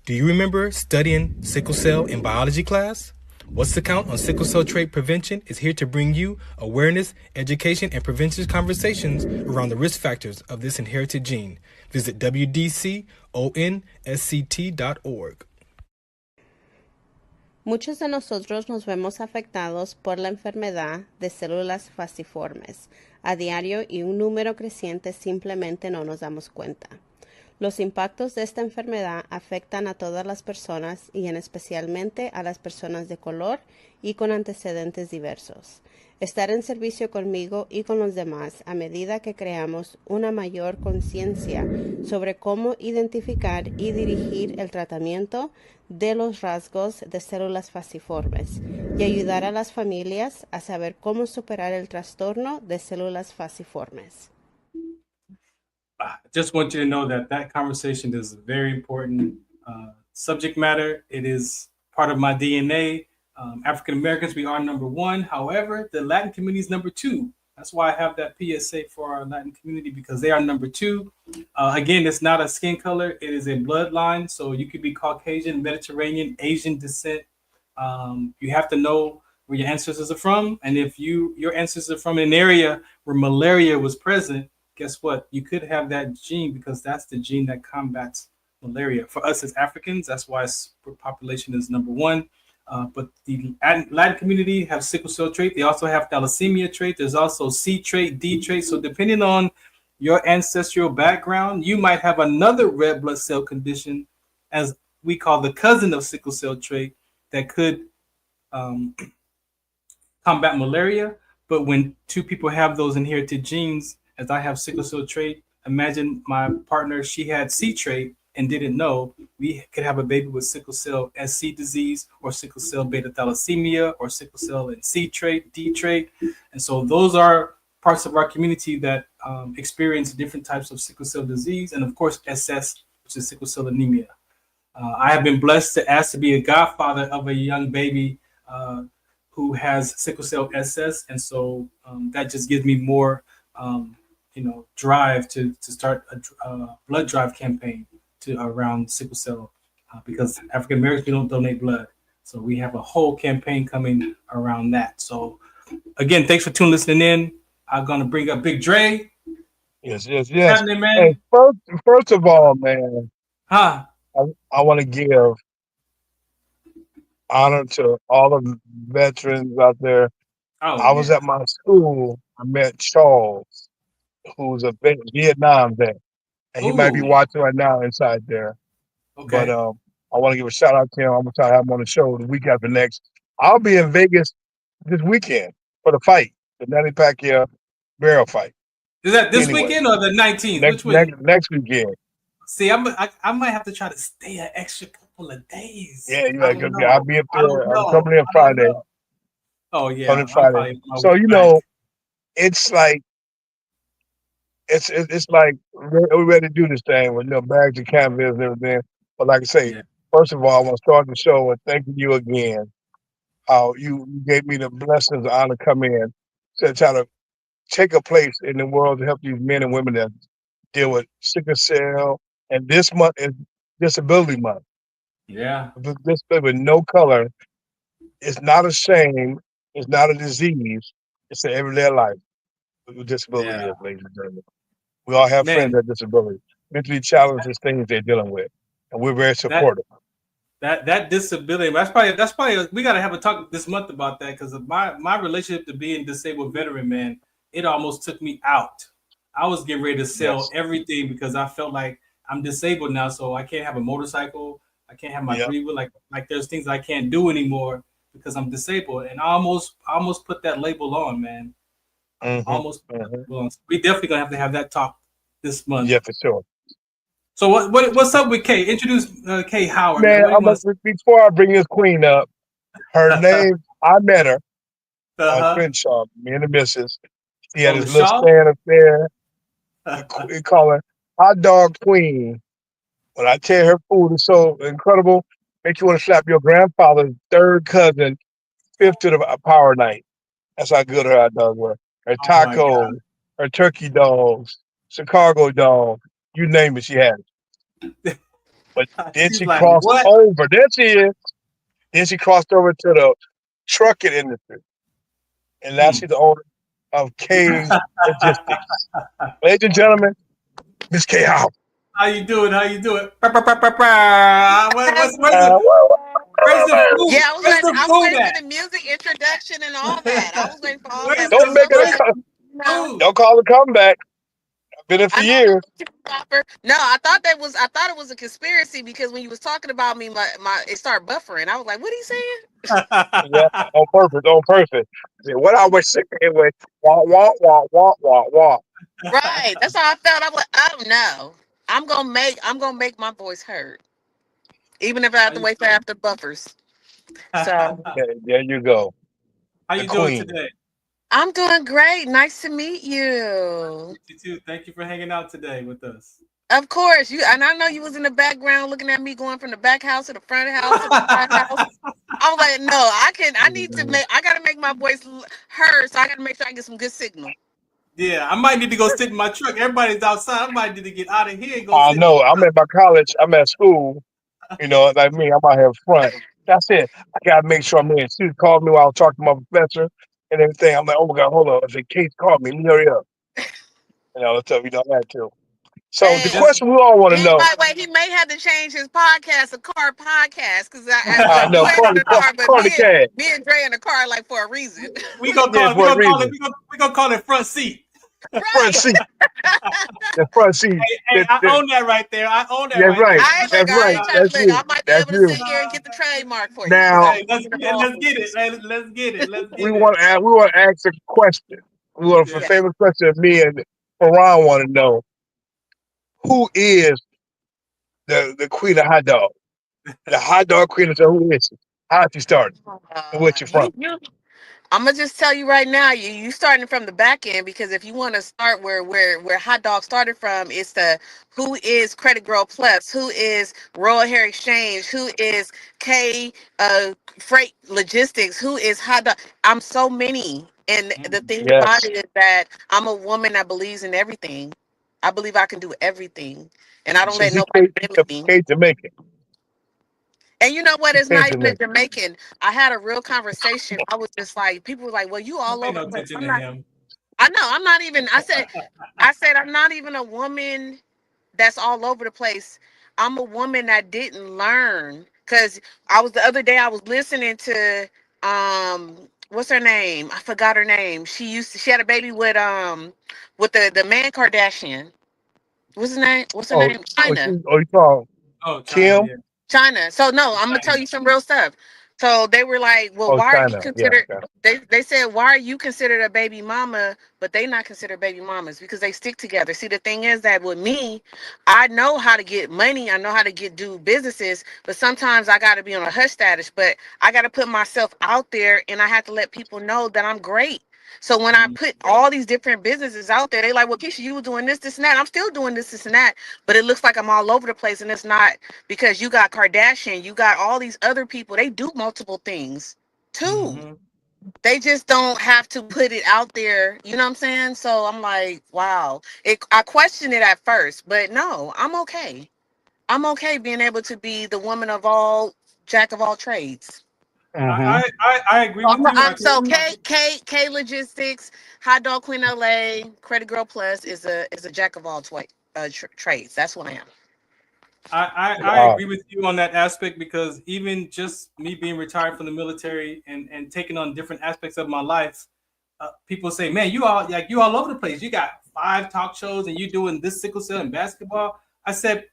Do you remember studying sickle cell in biology class? What's the Count on Sickle Cell Trait Prevention is here to bring you awareness, education, and prevention conversations around the risk factors of this inherited gene. Visit wdconsct.org. Muchos de nosotros nos vemos afectados por la enfermedad de células falciformes a diario y un número creciente simplemente no nos damos cuenta. Los impactos de esta enfermedad afectan a todas las personas y en especialmente a las personas de color y con antecedentes diversos. Estar en servicio conmigo y con los demás a medida que creamos una mayor conciencia sobre cómo identificar y dirigir el tratamiento de los rasgos de células falciformes y ayudar a las familias a saber cómo superar el trastorno de células falciformes. I just want you to know that conversation is a very important subject matter. It is part of my DNA. African Americans, we are number 1. However, the Latin community is number 2. That's why I have that PSA for our Latin community, because they are number 2. Again, it's not a skin color. It is a bloodline. So you could be Caucasian, Mediterranean, Asian descent. You have to know where your ancestors are from. And if your ancestors are from an area where malaria was present, guess what? You could have that gene because that's the gene that combats malaria. For us as Africans, that's why population is number 1. But the Latin community have sickle cell trait. They also have thalassemia trait. There's also C trait, D trait. So depending on your ancestral background, you might have another red blood cell condition, as we call the cousin of sickle cell trait, that could combat malaria. But when 2 people have those inherited genes, as I have sickle cell trait, imagine my partner, she had C trait and didn't know, we could have a baby with sickle cell SC disease or sickle cell beta thalassemia or sickle cell and C trait, D trait. And so those are parts of our community that experience different types of sickle cell disease. And of course, SS, which is sickle cell anemia. I have been blessed to ask to be a godfather of a young baby who has sickle cell SS. And so that just gives me more drive to start a blood drive campaign around sickle cell because African Americans, we don't donate blood. So we have a whole campaign coming around that. So again, thanks for listening in. I'm going to bring up Big Dre. Yes. Man? Hey, first of all, man, I want to give honor to all of the veterans out there. I was at my school I met Charles, who's a Vietnam vet, and he might be Ooh, watching right now inside there. But okay. I want to give a shout out to him. I'm gonna try to have him on the show the week after next. I'll be in Vegas this weekend for the fight, the Manny Pacquiao barrel fight. Is that this Anyway, weekend or the 19th? next Which next one? next weekend. See, I might have to try to stay an extra couple of days. Yeah, you I like don't I'll know. be up I don't there. I'm know. coming in I don't Friday. know. Oh yeah, Coming I'm Friday. probably on my So way back. it's like it's like we're ready to do this thing with bags and canvas and everything. But like I say, Yeah, first of all, I want to start the show with thanking you again. How you gave me the blessings, the honor to come in to try to take a place in the world to help these men and women that deal with sickle cell. And this month is Disability Month. yeah, Disability with no color. It's not a shame. It's not a disease. It's an everyday life. What disability yeah. is, ladies and gentlemen. We all have friends Man, with disabilities. Mentally challenged is things they're dealing with, and we're very that supportive. that disability. That's probably we got to have a talk this month about that because of my relationship to being disabled veteran. Man, it almost took me out. I was getting ready to sell Yes. everything because I felt like I'm disabled now, so I can't have a motorcycle. I can't have my Yep. 3-wheel. Like there's things I can't do anymore because I'm disabled, and I almost put that label on, man. Mm-hmm. Almost put that Mm-hmm. label on. So we definitely gonna have that talk this month. Yeah, for sure. So what's up with Kay? Introduce Kay Howard, man. Man, What do you want to before I bring this queen up, her say? name, I met her on Uh-huh. Crenshaw, me and the missus. She had On the this little Shaw? stand up there. We call her Hot Dog Queen. When I tell her food is so incredible, makes you want to slap your grandfather's third cousin, fifth to the power night. That's how good her hot dogs were. Her Oh my God. tacos, her turkey dogs, Chicago dog, you name it, she had it. But then She's she like, crossed what? over. There she is. Then she crossed over to the trucking industry. And now Hmm. she's the owner of K Logistics. Ladies and gentlemen, Miss K Howard. How you doing? How you doing? Where's the food? Yeah, Where's the I was food waiting for at? the music introduction and all that. I was waiting for all that. Where's Don't the make it where's a the No, food? don't call it a comeback. I've been in for I know years. No, I thought it was a conspiracy because when you was talking about me, my it started buffering. I was like, what he saying? Yeah, on purpose, on purpose. Yeah, what I was saying was wah wah wah wah wah wah. Right. That's how I felt. I was like, oh no. I'm gonna make my voice heard. Even if I have How to you wait for after buffers. So There you go. How The you doing queen. today? I'm doing great. Nice to meet you. You too. Thank you for hanging out today with us. Of course, you and I know you was in the background looking at me going from the back house to the front house to the side house. I was like, no, I need to make. I gotta make my voice heard, so I gotta make sure I get some good signal. Yeah, I might need to go sit in my truck. Everybody's outside. I might need to get out of here and go I sit in know. I'm at my college. I'm at school. Like me, I'm out here front. That's it. I gotta make sure I'm in. She called me while I was talking to my professor and everything. I'm like, oh my god, hold on. I said, Kate called me. Let me hurry up. Let's tell you know that too. So the Hey, just question we all want to he know. might wait. He may have to change his podcast a car podcast because I know. you ain't in the car, but Call the cat. me and Dre in the car like for a reason. we gonna Yes, call it. We for a gonna call it. reason. We gonna call it front seat. Front Right. seat. The front seat. Hey, I own that right there. I own that That's right there. right. I ain't That's look. I right. ain't trying to That's look. you. I might be That's able to you. sit here and get the trademark for you. Now Hey, let's get it. Let's get it. Let's we get it. want to we want to ask a question. We want a Yeah. famous question. Me and Farron want to know who is the queen of hot dog. The hot dog queen. So who is she? How did she start? And where you from? I'm gonna just tell you right now, you starting from the back end because if you want to start where hot dog started from, it's the who is Credit Girl Plus, who is Royal Hair Exchange, who is K Freight Logistics, who is hot dog. I'm so many, and the thing about Yes. it is that I'm a woman that believes in everything. I believe I can do everything, and I don't She's let nobody limit me. Kate Jamaican. And you know what? It's Kate not even a Jamaican. Jamaican. I had a real conversation. I was just like, people were like, "Well, you Don't all pay over no the place." attention I'm to not. him. I know. I'm not even. I said I'm not even a woman that's all over the place. I'm a woman that didn't learn because I was the other day I was listening to what's her name? I forgot her name. She had a baby with the man Kardashian. What's his name? What's her name? China. You call Oh, China, Kim? yeah. China. So no, I'm gonna tell you some real stuff. So they were like, well, Oh, why are you China. Yeah. considered? Okay. They said, why are you considered a baby mama, but they not considered baby mamas because they stick together. See, the thing is that with me, I know how to get money. I know how to do businesses, but sometimes I got to be on a hush status. But I got to put myself out there, and I have to let people know that I'm great. So when I put all these different businesses out there, they like, well, Keisha, you were doing this, and that. I'm still doing this, and that, but it looks like I'm all over the place, and it's not because you got Kardashian, you got all these other people. They do multiple things too. Mm-hmm. They just don't have to put it out there. You know what I'm saying? So I'm like, wow. I questioned it at first, but no, I'm okay. I'm okay being able to be the woman of all, jack of all trades. Mm-hmm. I agree with you. So K Logistics, Hot Dog Queen LA, Credit Girl Plus is a jack of all trades. That's what I am. I agree with you on that aspect because even just me being retired from the military and taking on different aspects of my life, people say, "Man, you all over the place. You got 5 talk shows and you doing this sickle cell and basketball." I said,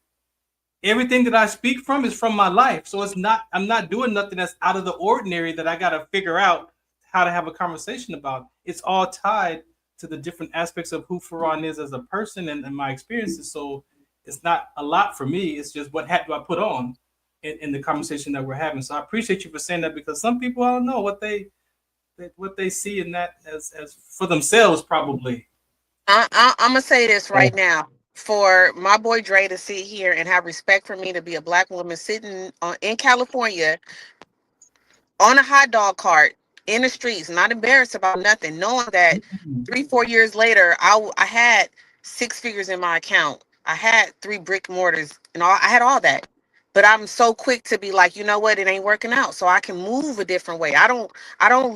everything that I speak from is from my life, so I'm not doing nothing that's out of the ordinary that I got to figure out how to have a conversation about. It's all tied to the different aspects of who Farron is as a person and my experiences. So it's not a lot for me. It's just what hat do I put on in the conversation that we're having. So I appreciate you for saying that because some people, I don't know what they see in that as for themselves probably. I'm gonna say this right now. For my boy Dre to sit here and have respect for me to be a black woman sitting in California on a hot dog cart in the streets, not embarrassed about nothing, knowing that 3-4 years later, I had 6 figures in my account. I had 3 brick mortars and all. I had all that, but I'm so quick to be like, you know what, it ain't working out, so I can move a different way. I don't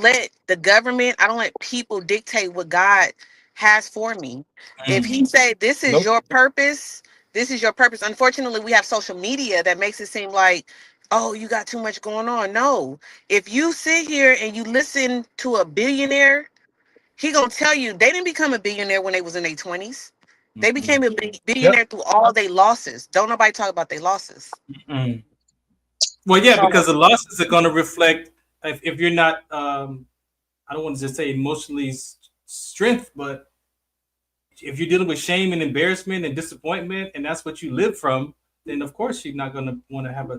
let the government, I don't let people dictate what God has for me. If He say this is your purpose, this is your purpose. Unfortunately, we have social media that makes it seem like, oh, you got too much going on. No, if you sit here and you listen to a billionaire, he gonna tell you they didn't become a billionaire when they was in their 20s. They became a billionaire through all their losses. Don't nobody talk about their losses. Mm-mm. Well, yeah, because the losses are going to reflect if you're not. I don't want to just say emotionally strength, but if you're dealing with shame and embarrassment and disappointment, and that's what you live from, then of course you're not going to want to have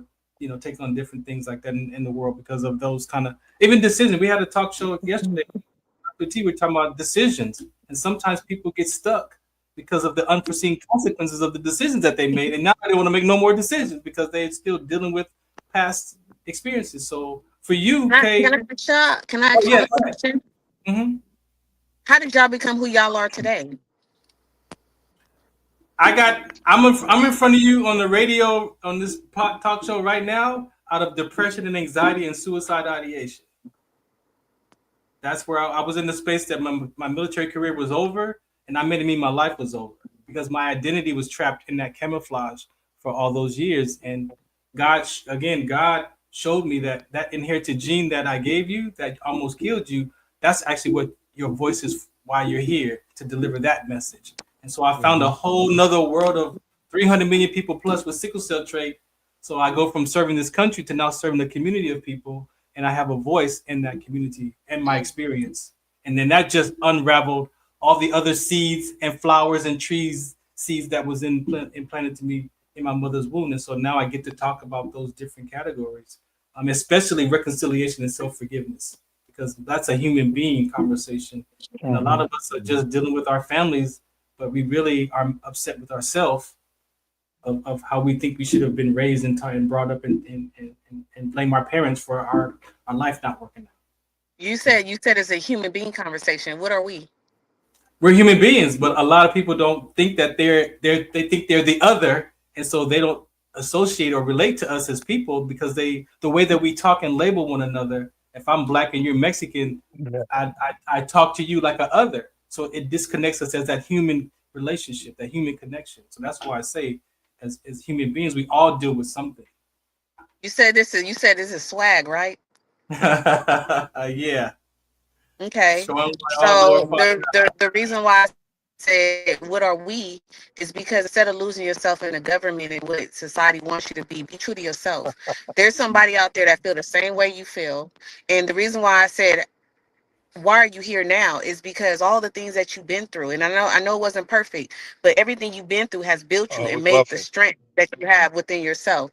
take on different things like that in the world because of those kind of even decisions. We had a talk show yesterday. We were talking about decisions, and sometimes people get stuck because of the unforeseen consequences of the decisions that they made, and now they want to make no more decisions because they're still dealing with past experiences. So for you, Kay, Can I ask you a question? Mm-hmm. How did y'all become who y'all are today? I'm in front of you on the radio on this talk show right now out of depression and anxiety and suicide ideation. That's where I was in the space that my military career was over, and I made it mean my life was over because my identity was trapped in that camouflage for all those years. And God showed me that inherited gene that I gave you that almost killed you. That's actually what your voice is, why you're here to deliver that message. And so I found a whole nother world of 300 million people plus with sickle cell trait. So I go from serving this country to now serving the community of people, and I have a voice in that community and my experience. And then that just unraveled all the other seeds and flowers and trees, seeds that was implanted to me in my mother's womb. And so now I get to talk about those different categories, especially reconciliation and self-forgiveness, because that's a human being conversation. And a lot of us are just dealing with our families, but we really are upset with ourselves of how we think we should have been raised and brought up and blame our parents for our life not working out. You said it's a human being conversation. What are we? We're human beings, but a lot of people don't think that they think they're the other, and so they don't associate or relate to us as people because the way that we talk and label one another. If I'm black and you're Mexican, I talk to you like a other, so it disconnects us as that human relationship, that human connection. So that's why I say, as human beings, we all deal with something. You said this is swag, right? Yeah. Okay. Showing why all So glorified. the reason why I said what are we is because instead of losing yourself in the government and what society wants you to be true to yourself. There's somebody out there that feel the same way you feel. And the reason why I said why are you here now is because all the things that you've been through, and I know it wasn't perfect, but everything you've been through has built you Oh, we're and made the buffing. strength that you have within yourself.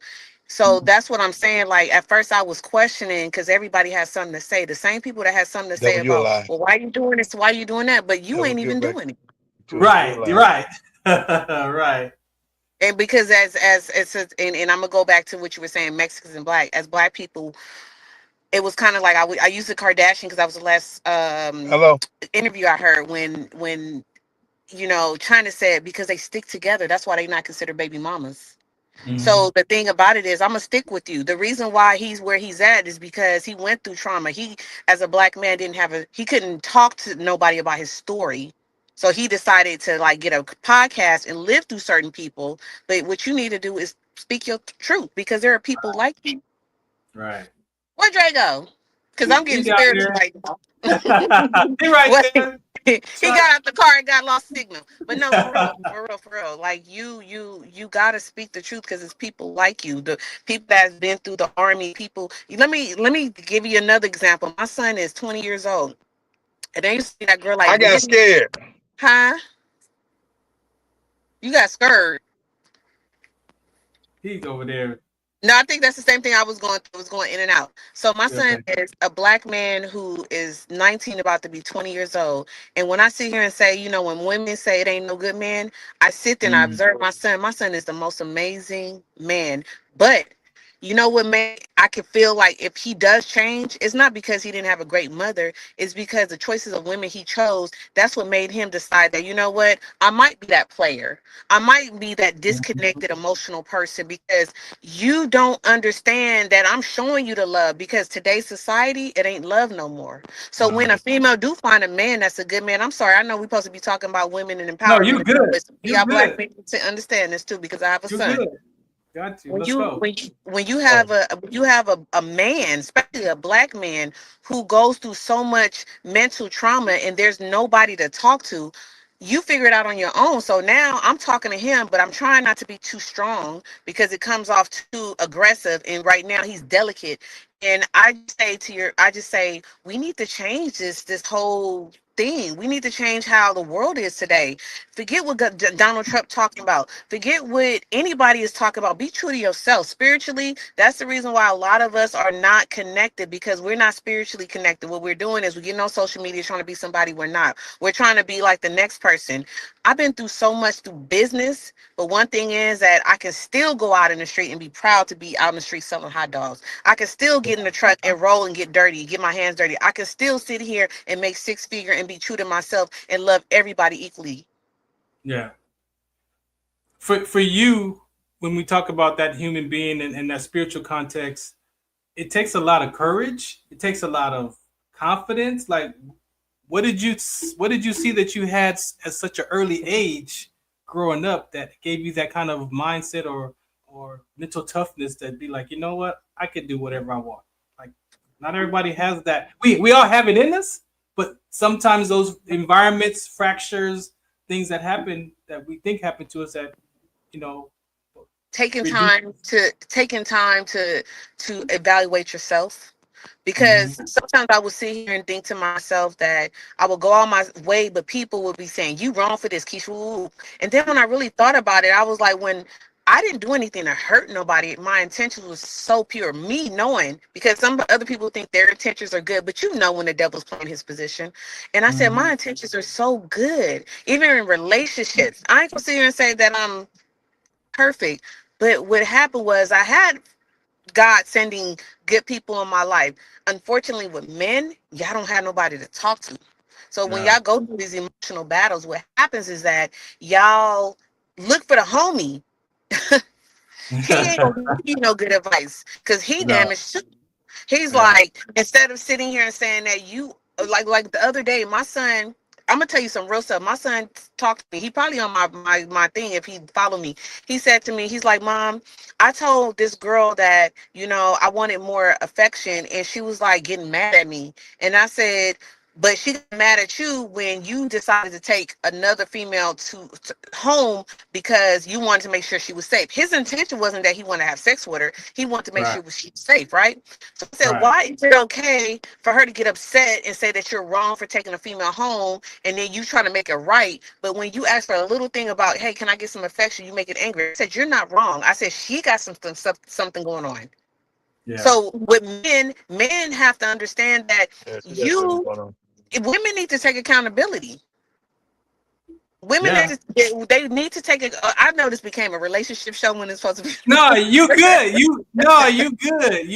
So that's what I'm saying. Like at first I was questioning because everybody has something to say. The same people that had something to say Devil, you a about, lie. well, why you doing this? Why you doing that? But you Devil, ain't even get back doing it. to it. Right, You a you're lie. right. Right. And because as it's and I'm gonna go back to what you were saying, Mexicans and as black people, it was kind of like I used the Kardashian because that was the last Hello. interview I heard when China said because they stick together, that's why they not considered baby mamas. So the thing about it is, I'm gonna stick with you. The reason why he's where he's at is because he went through trauma. He, as a black man, he couldn't talk to nobody about his story. So he decided to like get a podcast and live through certain people. But what you need to do is speak your truth because there are people like you. Right. Where'd Dre go? Because I'm He getting down spiritual there. right now. He right What? there. He got out the car and got lost signal. But no, for real. Like you gotta speak the truth because it's people like you, the people that's been through the army. People. Let me give you another example. My son is 20 years old, and they used to see that girl I like, got scared. huh? You got scared. He's over there. No, I think that's the same thing I was going through. Was going in and out. So my son Okay. is a black man who is 19, about to be 20 years old. And when I sit here and say, when women say it ain't no good man, I sit there and I observe my son. My son is the most amazing man. But you know what, man? I can feel like if he does change, it's not because he didn't have a great mother. It's because the choices of women he chose. That's what made him decide that, you know what? I might be that player. I might be that disconnected emotional person because you don't understand that I'm showing you the love because today's society, it ain't love no more. So when a female do find a man that's a good man, I'm sorry, I know we're supposed to be talking about women and No, empowerment, you good. but You y'all black good. people to understand this too because I have a You son. good. Got you. When Let's you go. when you have a man, especially a black man, who goes through so much mental trauma and there's nobody to talk to, you figure it out on your own. So now I'm talking to him, but I'm trying not to be too strong because it comes off too aggressive. And right now he's delicate. And I just say we need to change this whole thing. We need to change how the world is today. Forget what Donald Trump talking about. Forget what anybody is talking about. Be true to yourself. Spiritually, that's the reason why a lot of us are not connected because we're not spiritually connected. What we're doing is we're getting on social media trying to be somebody we're not. We're trying to be like the next person. I've been through so much through business, but one thing is that I can still go out in the street and be proud to be out in the street selling hot dogs. I can still get in the truck and roll and get dirty, get my hands dirty. I can still sit here and make six figure and be true to myself and love everybody equally. Yeah. For you, when we talk about that human being and that spiritual context, it takes a lot of courage. It takes a lot of confidence. Like, what did you see that you had at such an early age growing up that gave you that kind of mindset or mental toughness that be like, you know what, I could do whatever I want. Like, not everybody has that. We all have it in us, but sometimes those environments, fractures, things that happen that we think happen to us that you know taking reduce. time to evaluate yourself because sometimes I would sit here and think to myself that I would go all my way, but people would be saying you wrong for this, Keisha. Ooh. And then when I really thought about it, I was like, when I didn't do anything to hurt nobody, my intentions was so pure. Me knowing, because some other people think their intentions are good, but you know when the devil's playing his position. And I said my intentions are so good, even in relationships. I ain't gonna sit here and say that I'm perfect. But what happened was I had God sending good people in my life. Unfortunately, with men, y'all don't have nobody to talk to. So when y'all go through these emotional battles, what happens is that y'all look for the homie. He ain't gonna give you no good advice because he No. damaged too. He's Yeah. like, instead of sitting here and saying that you like the other day, my son, I'm gonna tell you some real stuff. My son talked to me. He probably on my thing if he followed me. He said to me, he's like, Mom, I told this girl that, I wanted more affection, and she was like getting mad at me. And I said, But she got mad at you when you decided to take another female to home because you wanted to make sure she was safe. His intention wasn't that he wanted to have sex with her. He wanted to make sure she was safe, right? So I said, why is it okay for her to get upset and say that you're wrong for taking a female home, and then you trying to make it right? But when you ask for a little thing about, hey, can I get some affection, you make it angry. I said, you're not wrong. I said, she got something going on. Yeah. So with men have to understand that women need to take accountability. Women, they need to take it. I know this became a relationship show when it's supposed to be. No, you good. You good.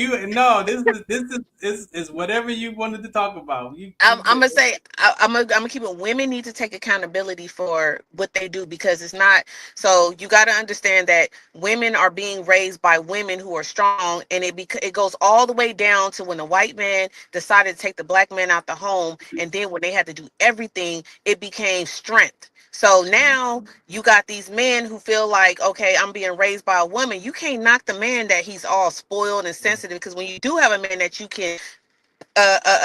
This is whatever you wanted to talk about. I'm gonna say I'm gonna keep it. Women need to take accountability for what they do, because it's not. So you got to understand that women are being raised by women who are strong, and it goes all the way down to when the white man decided to take the black man out the home, and then when they had to do everything, it became strength. So now you got these men who feel like, okay, I'm being raised by a woman. You can't knock the man that he's all spoiled and sensitive, because when you do have a man that you can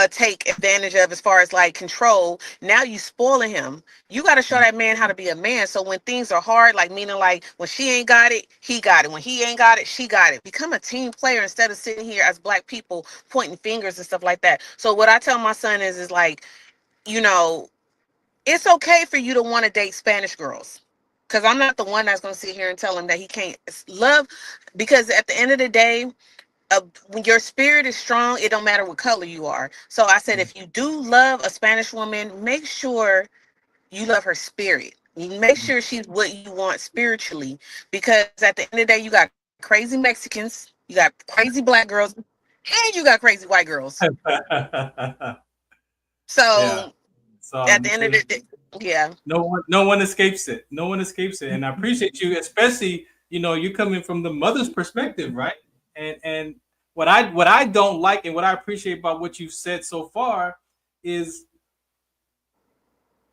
take advantage of as far as like control, now you spoiling him. You got to show that man how to be a man. So when things are hard, like meaning like when she ain't got it, he got it. When he ain't got it, she got it. Become a team player instead of sitting here as black people pointing fingers and stuff like that. So what I tell my son is like, you know, it's okay for you to want to date Spanish girls, because I'm not the one that's going to sit here and tell him that he can't love, because at the end of the day, when your spirit is strong, it don't matter what color you are. So I said, if you do love a Spanish woman, make sure you love her spirit. Make sure she's what you want spiritually, because at the end of the day, you got crazy Mexicans, you got crazy black girls, and you got crazy white girls. So at the end of the day, no one escapes it. No one escapes it. And I appreciate you, especially, you know, you coming from the mother's perspective, right? And what I don't like and what I appreciate about what you've said so far is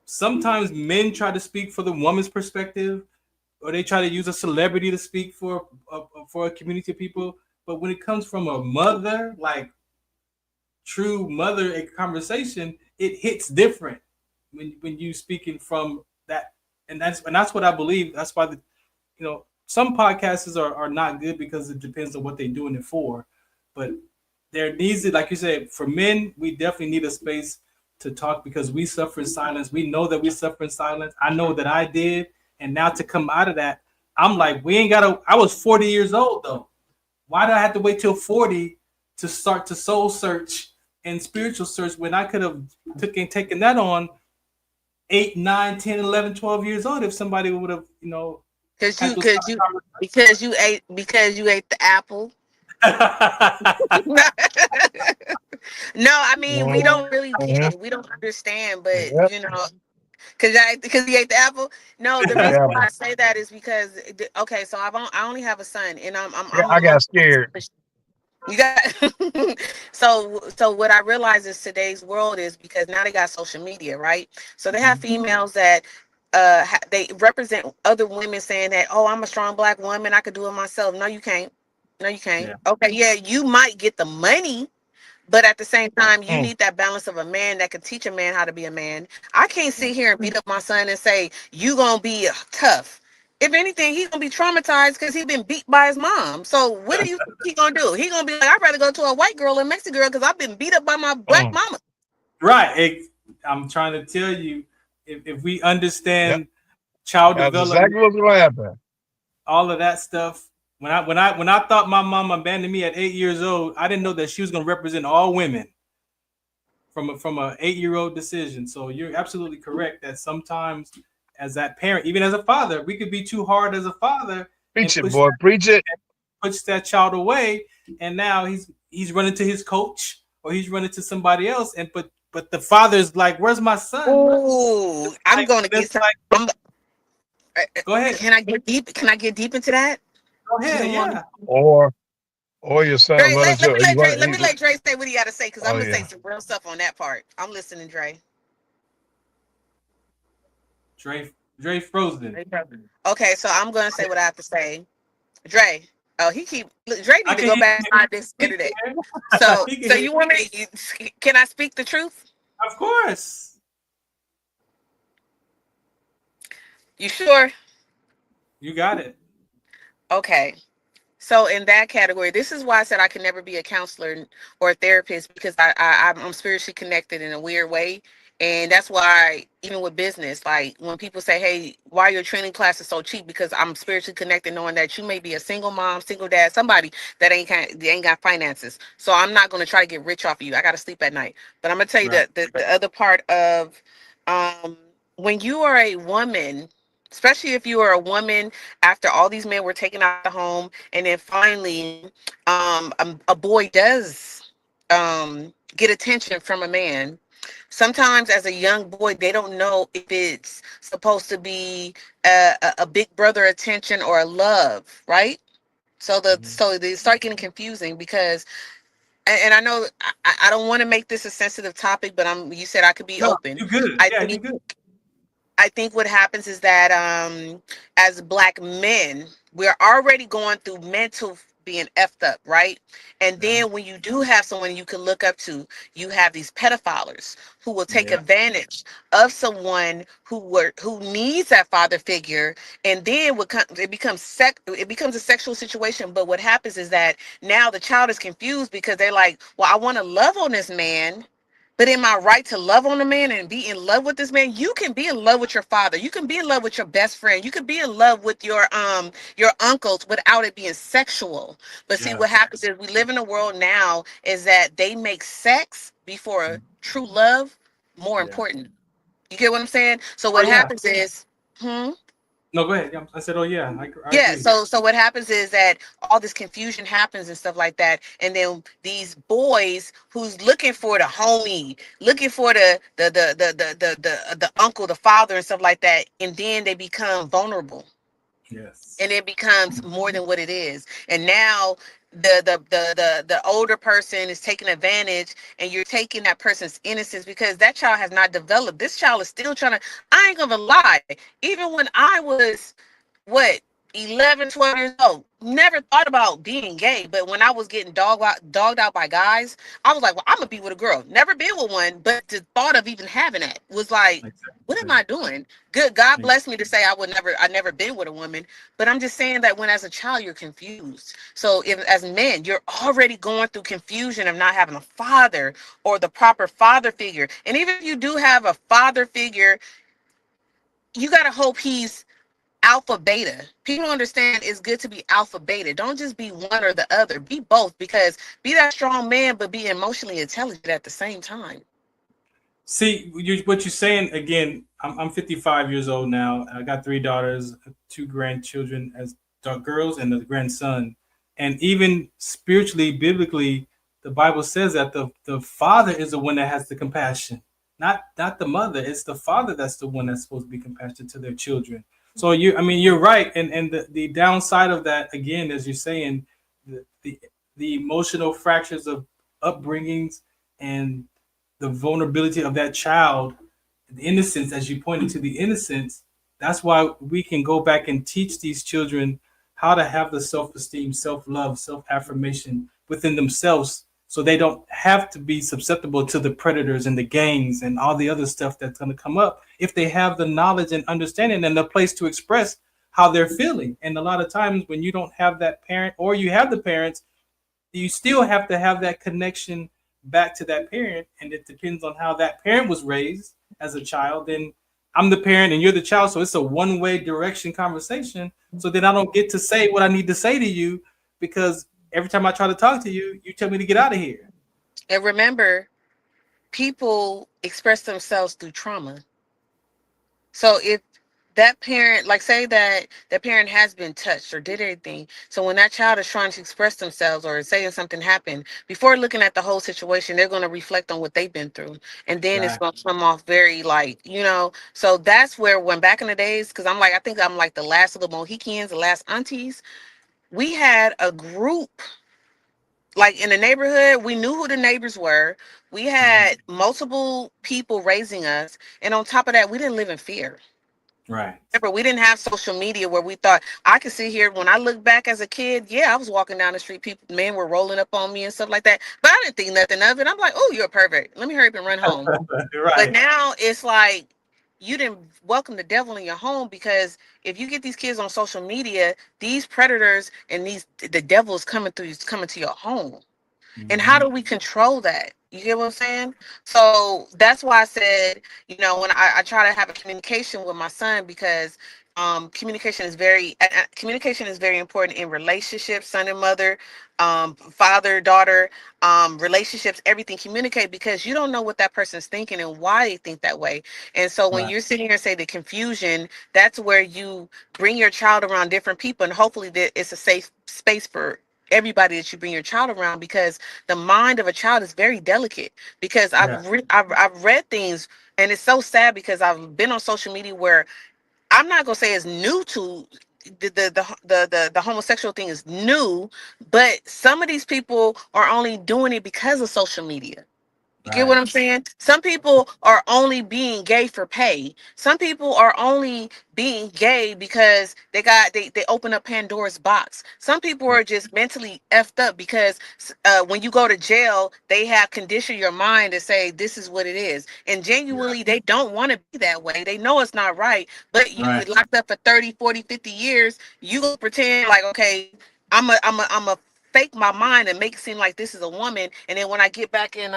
sometimes men try to speak for the woman's perspective, or they try to use a celebrity to speak for a community of people. But when it comes from a mother, like true mother conversation, it hits different when you speaking from that, and that's what I believe. That's why some podcasts are not good, because it depends on what they're doing it for. But there needs to, like you said, for men, we definitely need a space to talk, because we suffer in silence. We know that we suffer in silence. I know that I did, and now to come out of that, I'm like, we ain't gotta. I was 40 years old though. Why did I have to wait till 40 to start to soul search and spiritual search when I could have taken that on 8, 9, 10, 11, 12 years old if somebody would have, because you ate the apple. No, I mean, we don't really get it. We don't understand, but you know, because he ate the apple. No, the reason why I say that is because so I only have a son, and I got scared. You got so what I realize is today's world is, because now they got social media, right? So they have females that they represent other women saying that, oh, I'm a strong black woman, I could do it myself. No, you can't. Yeah. Okay, yeah, you might get the money, but at the same time, you need that balance of a man that can teach a man how to be a man. I can't sit here and beat up my son and say, you gonna be tough. If anything, he's gonna be traumatized because he's been beat by his mom. So what do you think he's gonna do? He's gonna be like, I'd rather go to a white girl than Mexican girl because I've been beat up by my black mama. Right. I'm trying to tell you, if we understand child development, exactly what's gonna happen. All of that stuff. When I thought my mom abandoned me at 8 years old, I didn't know that she was going to represent all women from a 8-year-old decision. So you're absolutely correct that sometimes as that parent, even as a father, we could be too hard as a father. Preach it, boy. Preach it. Push that child away, and now he's running to his coach or he's running to somebody else. And but the father's like, "Where's my son?" Oh, I'm going to get like. Go ahead. Can I get deep? Can I get deep into that? Go ahead. Yeah. Or your son. Dre, let me let Dre say what he got to say, because I'm gonna say some real stuff on that part. I'm listening, Dre. Dre frozen. Okay, so I'm gonna say what I have to say. Dre. Oh, Dre need to go back on this internet. So you want me? Can I speak the truth? Of course. You sure? You got it. Okay. So in that category, this is why I said I can never be a counselor or a therapist, because I'm spiritually connected in a weird way. And that's why even with business, like when people say, hey, why your training class is so cheap? Because I'm spiritually connected, knowing that you may be a single mom, single dad, somebody that ain't got finances. So I'm not going to try to get rich off of you. I got to sleep at night. But I'm going to tell you that the other part of when you are a woman, especially if you are a woman after all these men were taken out of the home, and then finally a boy does get attention from a man. Sometimes as a young boy, they don't know if it's supposed to be a big brother attention or a love, right? So they start getting confusing because, and I know I don't want to make this a sensitive topic, but you said I could be No, open. you good. I Yeah, you think good. I think what happens is that as Black men, we're already going through mental being effed up, right? And then when you do have someone you can look up to, you have these pedophiles who will take advantage of someone who needs that father figure, and then it becomes a sexual situation. But what happens is that now the child is confused because they're like, well, I want to love on this man, but am I right to love on a man and be in love with this man? You can be in love with your father. You can be in love with your best friend. You can be in love with your uncles without it being sexual. But see, what happens is we live in a world now is that they make sex before true love more important. You get what I'm saying? So Oh what yeah. happens is, No, go ahead. Yeah, I said, oh yeah, I yeah, agree. so what happens is that all this confusion happens and stuff like that, and then these boys who's looking for the homie, looking for the uncle, the father, and stuff like that, and then they become vulnerable, Yes. and it becomes more than what it is. And now the older person is taking advantage, and you're taking that person's innocence because that child has not developed. This child is still trying to. I ain't gonna lie. Even when I was what 11, 12 years old, never thought about being gay, but when I was getting dogged out by guys, I was like, well, I'm gonna be with a girl. Never been with one, but the thought of even having that was like, what am I doing? Good God bless me to say I never been with a woman, but I'm just saying that when as a child you're confused. So if as men you're already going through confusion of not having a father or the proper father figure, and even if you do have a father figure, you gotta hope he's alpha beta. People understand it's good to be alpha beta. Don't just be one or the other. Be both, because be that strong man, but be emotionally intelligent at the same time. See, what you're saying again. I'm 55 years old now. I got 3 daughters, 2 grandchildren as girls, and a grandson. And even spiritually, biblically, the Bible says that the father is the one that has the compassion, not the mother. It's the father that's the one that's supposed to be compassionate to their children. So you're right. And the downside of that, again, as you're saying, the the, the emotional fractures of upbringings and the vulnerability of that child, the innocence, as you pointed to the innocence. That's why we can go back and teach these children how to have the self-esteem, self-love, self-affirmation within themselves, so they don't have to be susceptible to the predators and the gangs and all the other stuff that's going to come up if they have the knowledge and understanding and the place to express how they're feeling. And a lot of times when you don't have that parent, or you have the parents, you still have to have that connection back to that parent, and it depends on how that parent was raised as a child. Then I'm the parent and you're the child, so it's a one-way direction conversation. So then I don't get to say what I need to say to you, because every time I try to talk to you, you tell me to get out of here. And remember, people express themselves through trauma. So if that parent, like say that that parent has been touched or did anything, so when that child is trying to express themselves or saying something happened, before looking at the whole situation, they're going to reflect on what they've been through, and then it's going to come off very like, so that's where, when back in the days, because I think I'm like the last of the Mohicans, the last aunties, we had a group like in the neighborhood. We knew who the neighbors were. We had multiple people raising us, and on top of that, we didn't live in fear. Right. Remember, we didn't have social media where we thought I could sit here. When I look back as a kid, yeah, I was walking down the street, men were rolling up on me and stuff like that. But I didn't think nothing of it. I'm like, oh, you're perfect. Let me hurry up and run home. Right. But now it's like you didn't welcome the devil in your home, because if you get these kids on social media, these predators and the devil is coming to your home. And how do we control that? You get what I'm saying? So that's why I said, when I try to have a communication with my son, because communication is very important in relationships, son and mother, father, daughter, relationships, everything. Communicate, because you don't know what that person's thinking and why they think that way. And so when you're sitting here and say the confusion, that's where you bring your child around different people, and hopefully that it's a safe space for everybody that you bring your child around, because the mind of a child is very delicate. Because I've read things, and it's so sad, because I've been on social media where I'm not gonna say it's new to the homosexual thing is new, but some of these people are only doing it because of social media. You get what I'm saying? Some people are only being gay for pay. Some people are only being gay because they open up Pandora's box. Some people are just mentally effed up, because when you go to jail, they have conditioned your mind to say this is what it is. And genuinely, they don't want to be that way. They know it's not right, but you locked up for 30, 40, 50 years. You go pretend like, okay, I'm a fake my mind and make it seem like this is a woman. And then when I get back in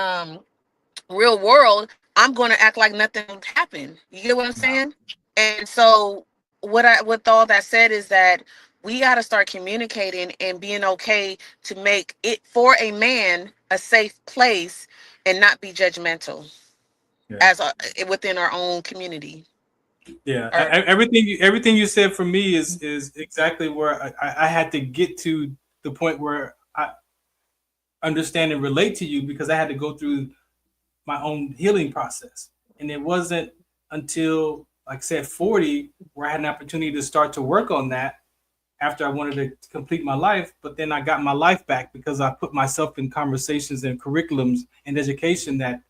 real world, I'm going to act like nothing happened. You get what I'm saying? And so with all that said is that we got to start communicating and being okay to make it, for a man, a safe place, and not be judgmental within our own community. Yeah, everything you said for me is exactly where I had to get to the point where I understand and relate to you, because I had to go through my own healing process. And it wasn't until, like I said, 40, where I had an opportunity to start to work on that after I wanted to complete my life. But then I got my life back because I put myself in conversations and curriculums and education that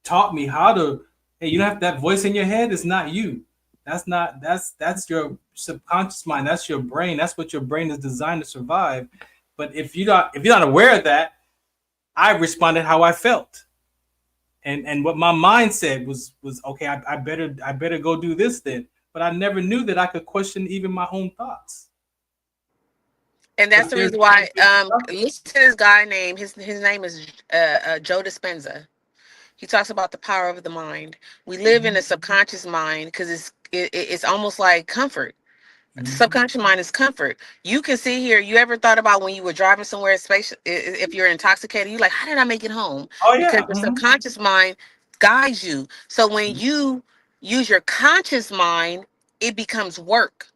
taught me how to, hey, you don't have that voice in your head. It's not you. That's your subconscious mind. That's your brain. That's what your brain is designed to survive. But if you're not aware of that, I responded how I felt. And what my mind said was okay, I better go do this then. But I never knew that I could question even my own thoughts. And that's the reason why listen to this guy named his name is Joe Dispenza. He talks about the power of the mind. We live in a subconscious mind because it's almost like comfort. The subconscious mind is comfort. You can see here. You ever thought about when you were driving somewhere, if you're intoxicated, you're like, how did I make it home? Oh, yeah. Because the subconscious mind guides you. So when you use your conscious mind, it becomes work.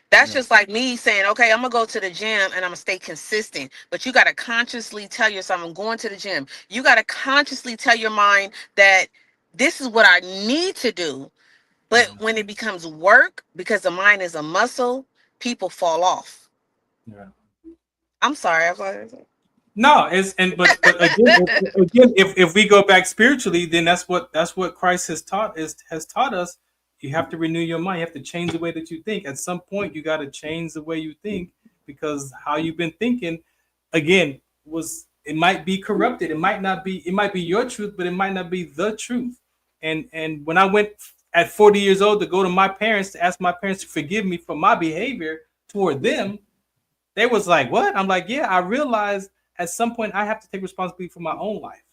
That's just like me saying, okay, I'm going to go to the gym and I'm going to stay consistent. But you got to consciously tell yourself, I'm going to the gym. You got to consciously tell your mind that this is what I need to do. But when it becomes work, because the mind is a muscle, people fall off. Yeah. I'm sorry. No, but again, if we go back spiritually, then that's what Christ has taught us. You have to renew your mind. You have to change the way that you think. At some point, you got to change the way you think, because how you've been thinking, again, it might be corrupted. It might be your truth, but it might not be the truth. And when I went at 40 years old to go to my parents to ask my parents to forgive me for my behavior toward them, they was like, what? I'm like, yeah, I realized at some point I have to take responsibility for my own life.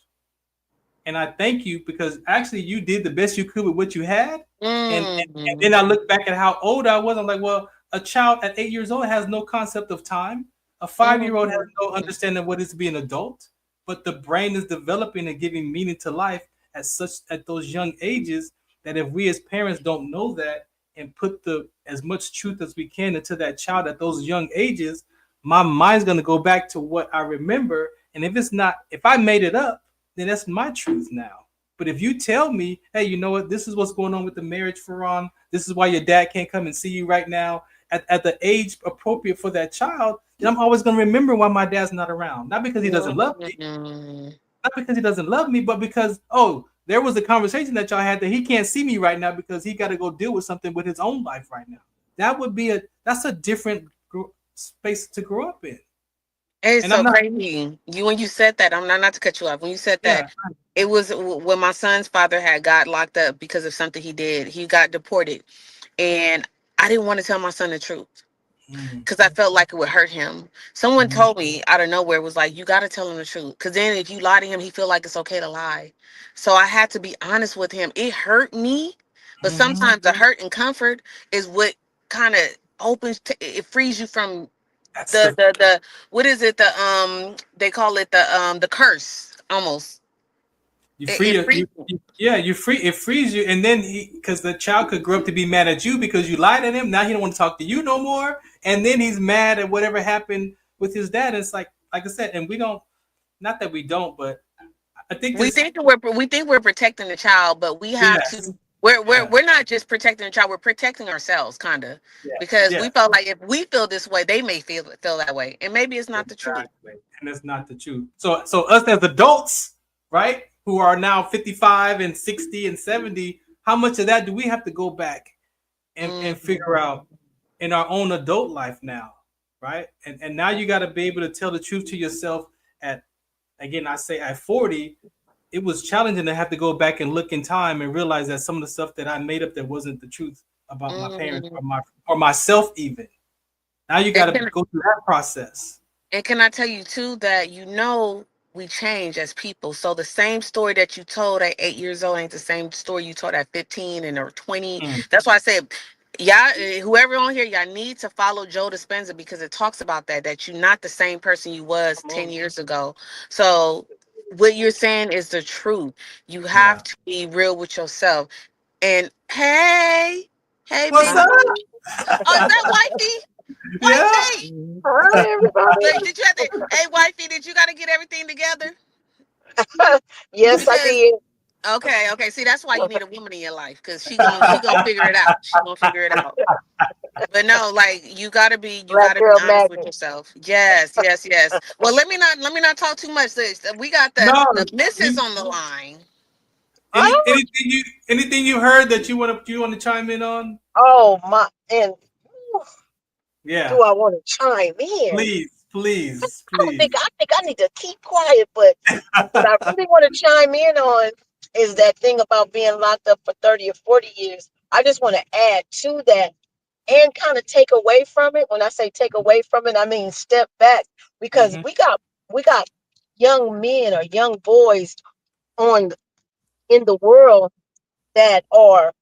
And I thank you, because actually you did the best you could with what you had. And then I look back at how old I was. I'm like, well, a child at 8 years old has no concept of time. A 5-year-old has no understanding of what it is to be an adult. But the brain is developing and giving meaning to life at those young ages, that if we as parents don't know that and put as much truth as we can into that child at those young ages, my mind's going to go back to what I remember. And if I made it up, then that's my truth now. But if you tell me, hey, you know what, this is what's going on with the marriage, Farron, this is why your dad can't come and see you right now at the age appropriate for that child, then I'm always going to remember why my dad's not around. Not because he doesn't love me, not because he doesn't love me, but because, there was a conversation that y'all had that he can't see me right now because he got to go deal with something with his own life right now. That's a different space to grow up in. It's so crazy. When you said that, I'm not to cut you off. When you said that, it was when my son's father had got locked up because of something he did. He got deported, and I didn't want to tell my son the truth because I felt like it would hurt him. Someone told me out of nowhere, was like, you got to tell him the truth, because then if you lie to him, he feel like it's okay to lie. So I had to be honest with him. It hurt me, but sometimes the hurt and comfort is what kind of it frees you from the what is it, they call it the curse almost. You free it frees you, and then because the child could grow up to be mad at you because you lied at him. Now he don't want to talk to you no more, and then he's mad at whatever happened with his dad. It's like I said, and we don't, not that we don't, but I think we think we're protecting the child, but we have to. We're not just protecting the child. We're protecting ourselves, kind of, because we felt like if we feel this way, they may feel that way, and maybe it's not the truth. And it's not the truth. So us as adults, right, who are now 55 and 60 and 70, how much of that do we have to go back and figure out in our own adult life now, right? And now you got to be able to tell the truth to yourself at 40. It was challenging to have to go back and look in time and realize that some of the stuff that I made up that wasn't the truth about my parents or myself even. Now you got to go through that process. And can I tell you too that we change as people. So the same story that you told at 8 years old ain't the same story you told at 15 and or 20. That's why I said, whoever on here, y'all need to follow Joe Dispenza, because it talks about that you're not the same person you was 10 years ago. So what you're saying is the truth. You have to be real with yourself. And hey, what's up? Oh, is that wifey? Wifey! Hi, everybody. Wait, did you have to? Hey, wifey, did you got to get everything together? Yes, I did. Okay. See, that's why you need a woman in your life, because she gonna figure it out. She gonna figure it out. But no, like you gotta be honest with yourself. Yes. Well, let me not talk too much. We got the missus on the line. Anything you heard that you want to chime in on? Oh my! And yeah, do I want to chime in? Please. I think I need to keep quiet, but what I really want to chime in on is that thing about being locked up for 30 or 40 years. I just want to add to that and kind of take away from it. When I say take away from it, I mean step back, because we got young men or young boys in the world that are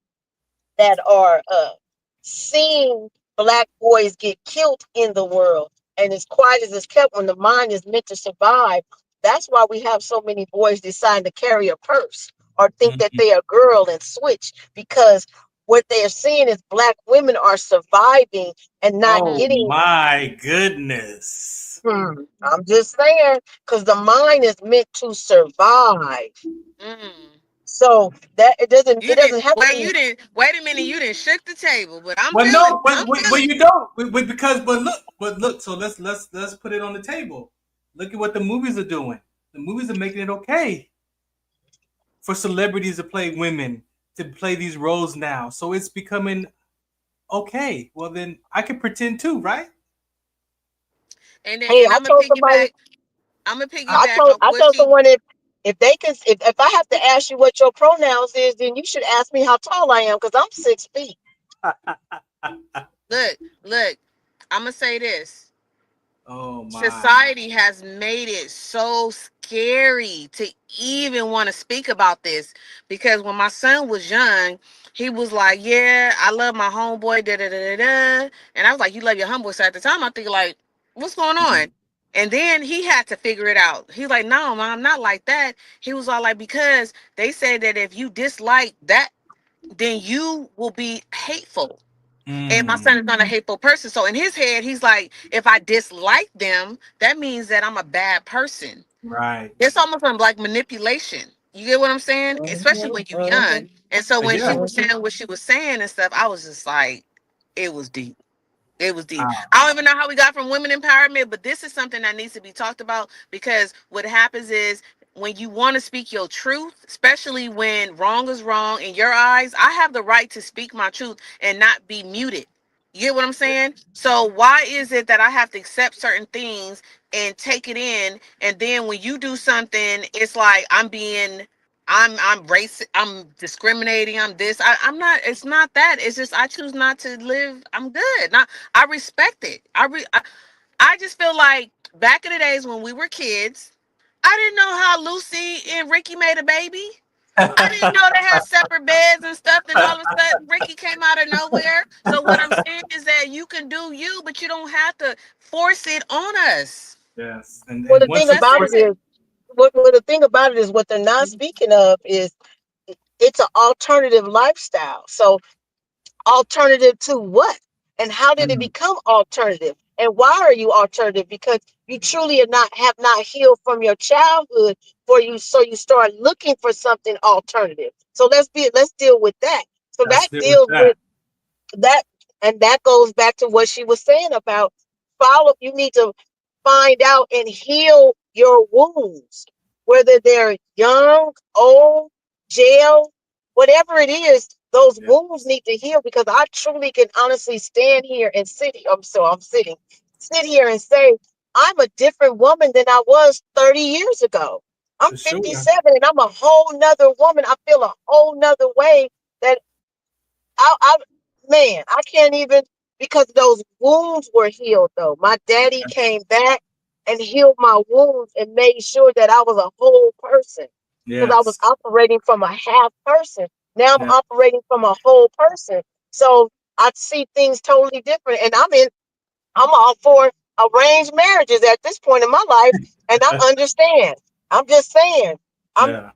seeing Black boys get killed in the world. And as quiet as it's kept, when the mind is meant to survive, that's why we have so many boys decide to carry a purse or think that they are a girl and switch, because what they're seeing is Black women are surviving and not getting. My goodness. I'm just saying, because the mind is meant to survive. So that it doesn't have to be. Wait a minute, you didn't shook the table, but I'm you don't. But look. So let's put it on the table. Look at what the movies are doing. The movies are making it okay for celebrities to play women, to play these roles now. So it's becoming okay. Well, then I can pretend too, right? And then I'm gonna piggyback. I told someone if I have to ask you what your pronouns is, then you should ask me how tall I am, because I'm 6 feet. Look, I'm gonna say this. Oh my. Society has made it so scary to even want to speak about this, because when my son was young, he was like, yeah, I love my homeboy, and I was like, you love your homeboy? So at the time I think like, what's going on? And then he had to figure it out. He's like, no, Mom, not like that. He was all like, because they said that if you dislike that, then you will be hateful. And my son is not a hateful person. So in his head, he's like, if I dislike them, that means that I'm a bad person. Right. It's almost like manipulation. You get what I'm saying? Especially when you're young. And so when she was saying what she was saying and stuff, I was just like, it was deep. It was deep. I don't even know how we got from women empowerment, but this is something that needs to be talked about, because what happens is when you want to speak your truth, especially when wrong is wrong in your eyes, I have the right to speak my truth and not be muted. You get what I'm saying? So why is it that I have to accept certain things and take it in, and then when you do something, it's like I'm racist, I'm discriminating, I'm this. I'm not. It's not that. It's just I choose not to live. I'm good. Now I respect it. I just feel like back in the days when we were kids, I didn't know how Lucy and Ricky made a baby. I didn't know they had separate beds and stuff. Then all of a sudden, Ricky came out of nowhere. So what I'm saying is that you can do you, but you don't have to force it on us. Yes, Well, and the once thing you about force it is, the thing about it is what they're not speaking of is it's an alternative lifestyle. So alternative to what? And how did it become alternative? And why are you alternative? Because you truly have not healed from your childhood for you, so you start looking for something alternative. So let's deal with that. So let's that deal with deals with that. that, and that goes back to what she was saying about you need to find out and heal your wounds, whether they're young, old, jail, whatever it is. Those wounds need to heal, because I truly can honestly stand here and sit here and say I'm a different woman than I was 30 years ago. I'm 57 and I'm a whole nother woman. I feel a whole nother way that man, I can't even, because those wounds were healed though. My daddy came back and healed my wounds and made sure that I was a whole person. Because I was operating from a half person. Now I'm operating from a whole person. So I see things totally different. And I'm all for arranged marriages at this point in my life. And I understand. I'm just saying. I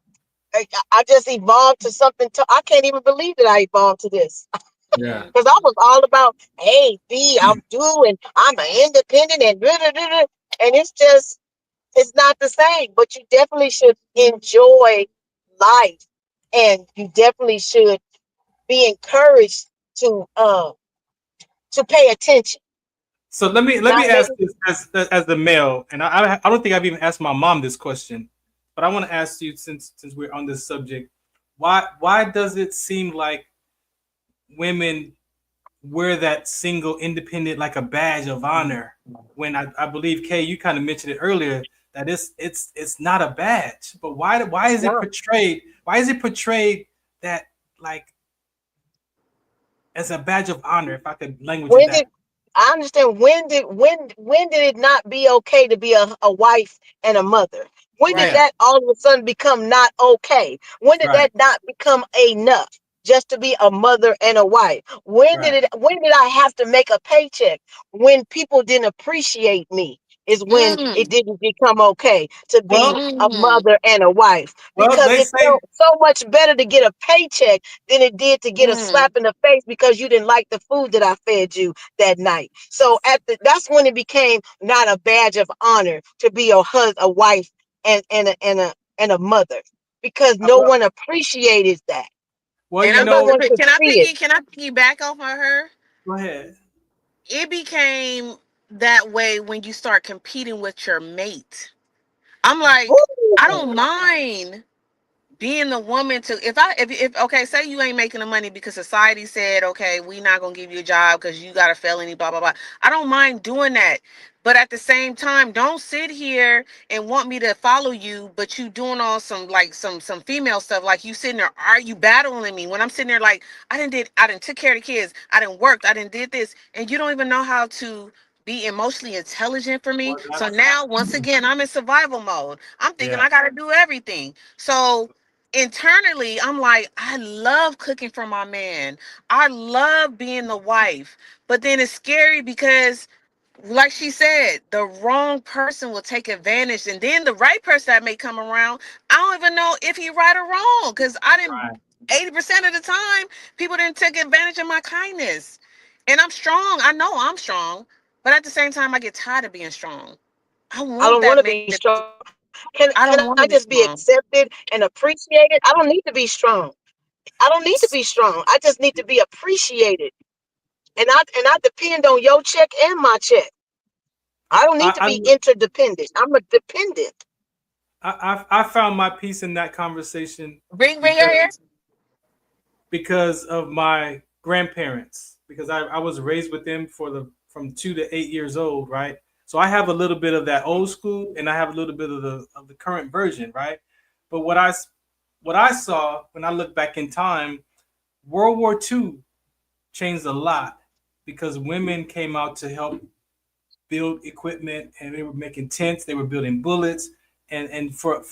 just evolved to something. I can't even believe that I evolved to this. Yeah. Because I was all about A, B, I'm doing, I'm an independent and and it's not the same. But you definitely should enjoy life, and you definitely should be encouraged to pay attention. So let me ask this as the male, and I don't think I've even asked my mom this question, but I want to ask you, since we're on this subject, why does it seem like women wear that single independent like a badge of honor, when I believe, Kay, you kind of mentioned it earlier, that it's not a badge, but why is it portrayed? Why is it portrayed that, like, as a badge of honor, if I could language it that? I understand, when did it not be okay to be a wife and a mother? When did that all of a sudden become not okay? When did that not become enough just to be a mother and a wife? When did I have to make a paycheck? When people didn't appreciate me is when it didn't become okay to be a mother and a wife. Because it felt so much better to get a paycheck than it did to get a slap in the face because you didn't like the food that I fed you that night. So that's when it became not a badge of honor to be a wife and a mother, because no one appreciated that. Well, and can I piggyback off of her? Go ahead. It became that way when you start competing with your mate. I'm like, I don't mind being the woman to, if okay, say you ain't making the money because society said, okay, we not gonna give you a job because you got a felony, blah blah blah. I don't mind doing that, but at the same time, don't sit here and want me to follow you, but you doing all some female stuff, like you sitting there, are you battling me when I'm sitting there like I didn't took care of the kids, I didn't work, I didn't did this, and you don't even know how to be emotionally intelligent for me. So now once again I'm in survival mode. I'm thinking I gotta do everything. So internally I'm like, I love cooking for my man, I love being the wife, but then it's scary because, like she said, the wrong person will take advantage, and then the right person that may come around, I don't even know if he right or wrong, because I didn't 80% of the time people didn't take advantage of my kindness. And I'm strong, I know I'm strong, but at the same time I get tired of being strong. I want don't that want to man be strong. Can I don't want I to be just be strong. accepted and appreciated? I don't need to be strong. I don't need to be strong. I just need to be appreciated. And I depend on your check and my check. I don't need to be interdependent. I'm a dependent. I found my peace in that conversation Bring her here. because of my grandparents, because I was raised with them from 2 to 8 years old, right? So I have a little bit of that old school, and I have a little bit of the current version, right? But what I saw when I look back in time, World War II changed a lot because women came out to help build equipment, and they were making tents, they were building bullets, and for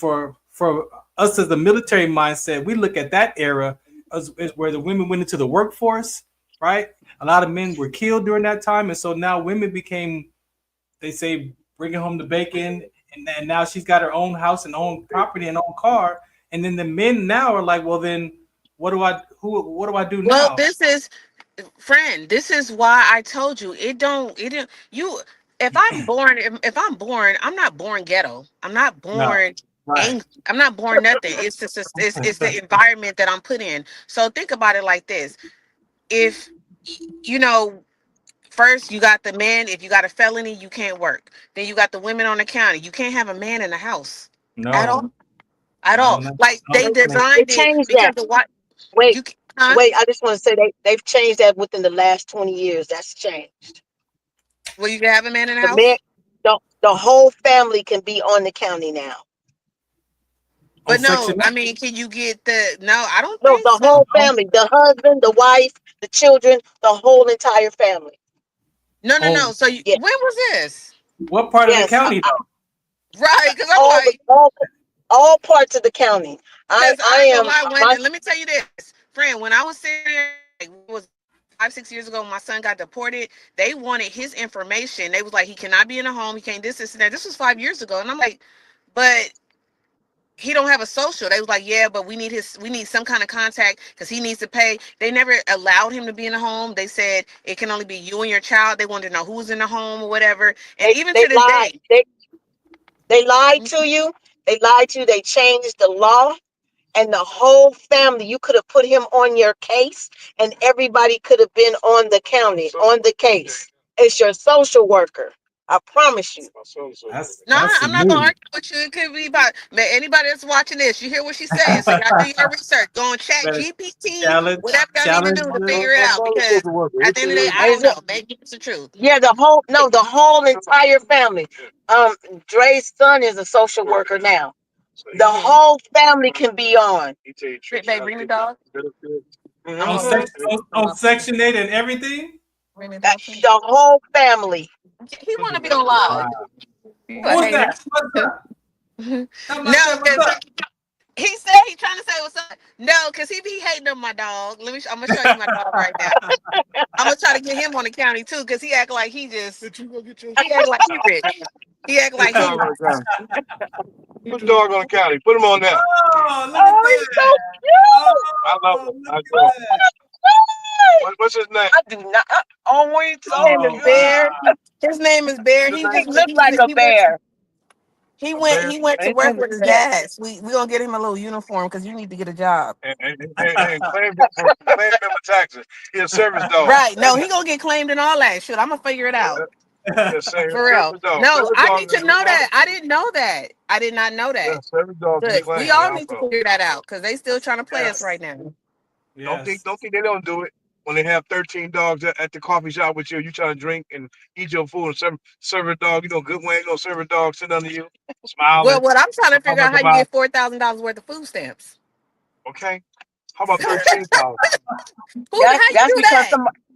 us as the military mindset, we look at that era as where the women went into the workforce, right? A lot of men were killed during that time, and so now women became, they say, bringing home the bacon, and then now she's got her own house and own property and own car, and then the men now are like, well, then what do I do Well, now? this is friend. This is why I told you it don't you. If I'm born, I'm not born ghetto. I'm not No, born right. angry. I'm not born nothing. It's just it's the environment that I'm put in. So think about it like this: if you know, first you got the man. If you got a felony, you can't work. Then you got the women on the county. You can't have a man in the house at all. No, At no, all. no, Like they no. They designed it changed because that. the what Wait, you huh? wait. I just want to say they've changed that within the last 20 years. That's changed. Well, you can have a man in the The man, house. the whole family can be on the county now. On But no, Section I 8? mean, can you get the? No, I don't No, think the so. whole family, the husband, the wife, the children, the whole entire family. No, no, no. On So Yeah, when was this? what part of the yes, county though? Right? Because I'm all like, all parts of the county. because I I ain't gonna am lie. When my and let me tell you this, friend. When I was sitting there, like, it was 5, 6 years ago, when my son got deported. They wanted his information. They was like, he cannot be in a home. He can't this, and that. This was 5 years ago, and I'm like, but he don't have a social. They was like, yeah, but we need some kind of contact because he needs to pay. They never allowed him to be in the home. They said it can only be you and your child. They wanted to know who's in the home or whatever. And even they to this lied. day, They lied to you. They lied to you. They changed the law, and the whole family. You could have put him on your case, and everybody could have been on the county on the case. It's your social worker. I promise you. no, That's I'm some not gonna news. argue with you. It could be about man, anybody that's watching this. You hear what she's saying, so y'all do your research. Go on Chat Better GPT, challenge whatever y'all need to challenge do to the figure it out. Because at the end of the day, I don't know. Maybe it's the truth. Yeah, the whole entire family. Dre's son is a social worker now. The Mm-hmm. whole family can be on. Babe, bring the dog. I'm on gonna Mhm. go. on Section 8 and everything. Bring the dog to me. The whole family. He want to be on live. Wow. You a Who's hater. that? What's up? Tell him I No, said what's because up. he said he trying to say what's up. No, because he be hating on my dog. I'm gonna show you my dog right now. I'm gonna try to get him on the county too, because he act like he just he act like he rich. He act like he Put the dog on the county. Put him on there. Oh, look at Oh, he's so that. cute. I love Oh, him. look I at love him. that. What's his name? I do not. Oh, he's his so name is Oh, cute. Bear. wow. His name is Bear. His He name? He just looked like a he went bear. A bear. he went to His work name is with his Bear. dad. We gonna get him a little uniform because you need to get a job. And claim him for taxes. He's a service dog. Right. No, he gonna get claimed and all that shit. I'm gonna figure it out. Yeah, For real. service dog. No, Service I dog need is to know that. I didn't know that. I did not know yeah, that. service dog can be Good. We claimed. all Yeah, need to figure that out because they still trying to play us Yes. right now. Yes. don't think they don't do it when they have 13 dogs at the coffee shop with you. You trying to drink and eat your food and serve a dog. You know, good way no serve a dog sit under you, Well, smiling. what I'm trying to figure out how you About get $4,000 worth of food stamps. okay. How about 13,000? How you do that?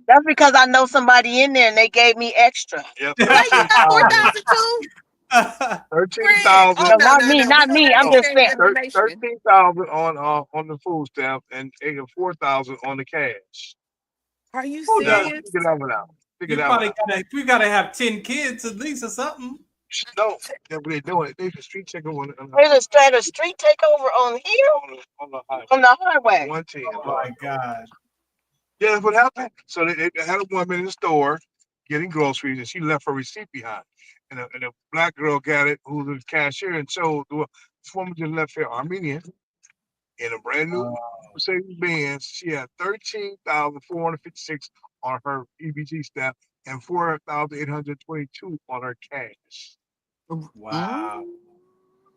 That's because I know somebody in there and they gave me extra. Yep, Wait, you got 13,000. 4,000 too? Friend. Oh $13,000. no, no, no. We Not gonna me. have to I'm just exchange saying. information. 13,000 on the food stamp and 4,000 on the cash. Are you Who does? serious? Figure that one out. Figure You that one probably out. gotta. We gotta have 10 kids at least or something. No, that's what they're doing. They the street checker There's a street takeover on here on the highway. on the highway. 110. Oh my God. Yeah, that's what happened. So they had a woman in the store getting groceries, and she left her receipt behind. And a black girl got it, who was the cashier, and showed this woman just left here Armenian in a brand new Mercedes Benz. She had 13,456 on her EBT stamp and 4,822 on her cash. Wow.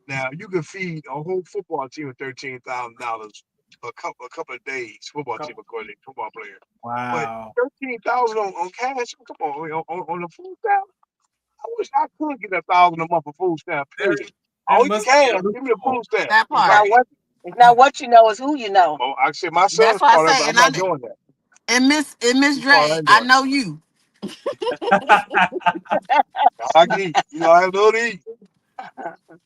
Now you can feed a whole football team with $13,000 a couple of days. Football team, according to football player. But Wow. 13,000 on cash. Come on the food stamp. I wish I could get 1,000 a month for food stamp. Period. Oh, you can. Give me the food stamp. That It's part. not what you know, it's who you know. Oh, I said my That's son's why I caught up, say, but I'm and not doing that. Miss He's caught, I Dre, ain't I doing know you. that. I can eat. You know, I love to eat.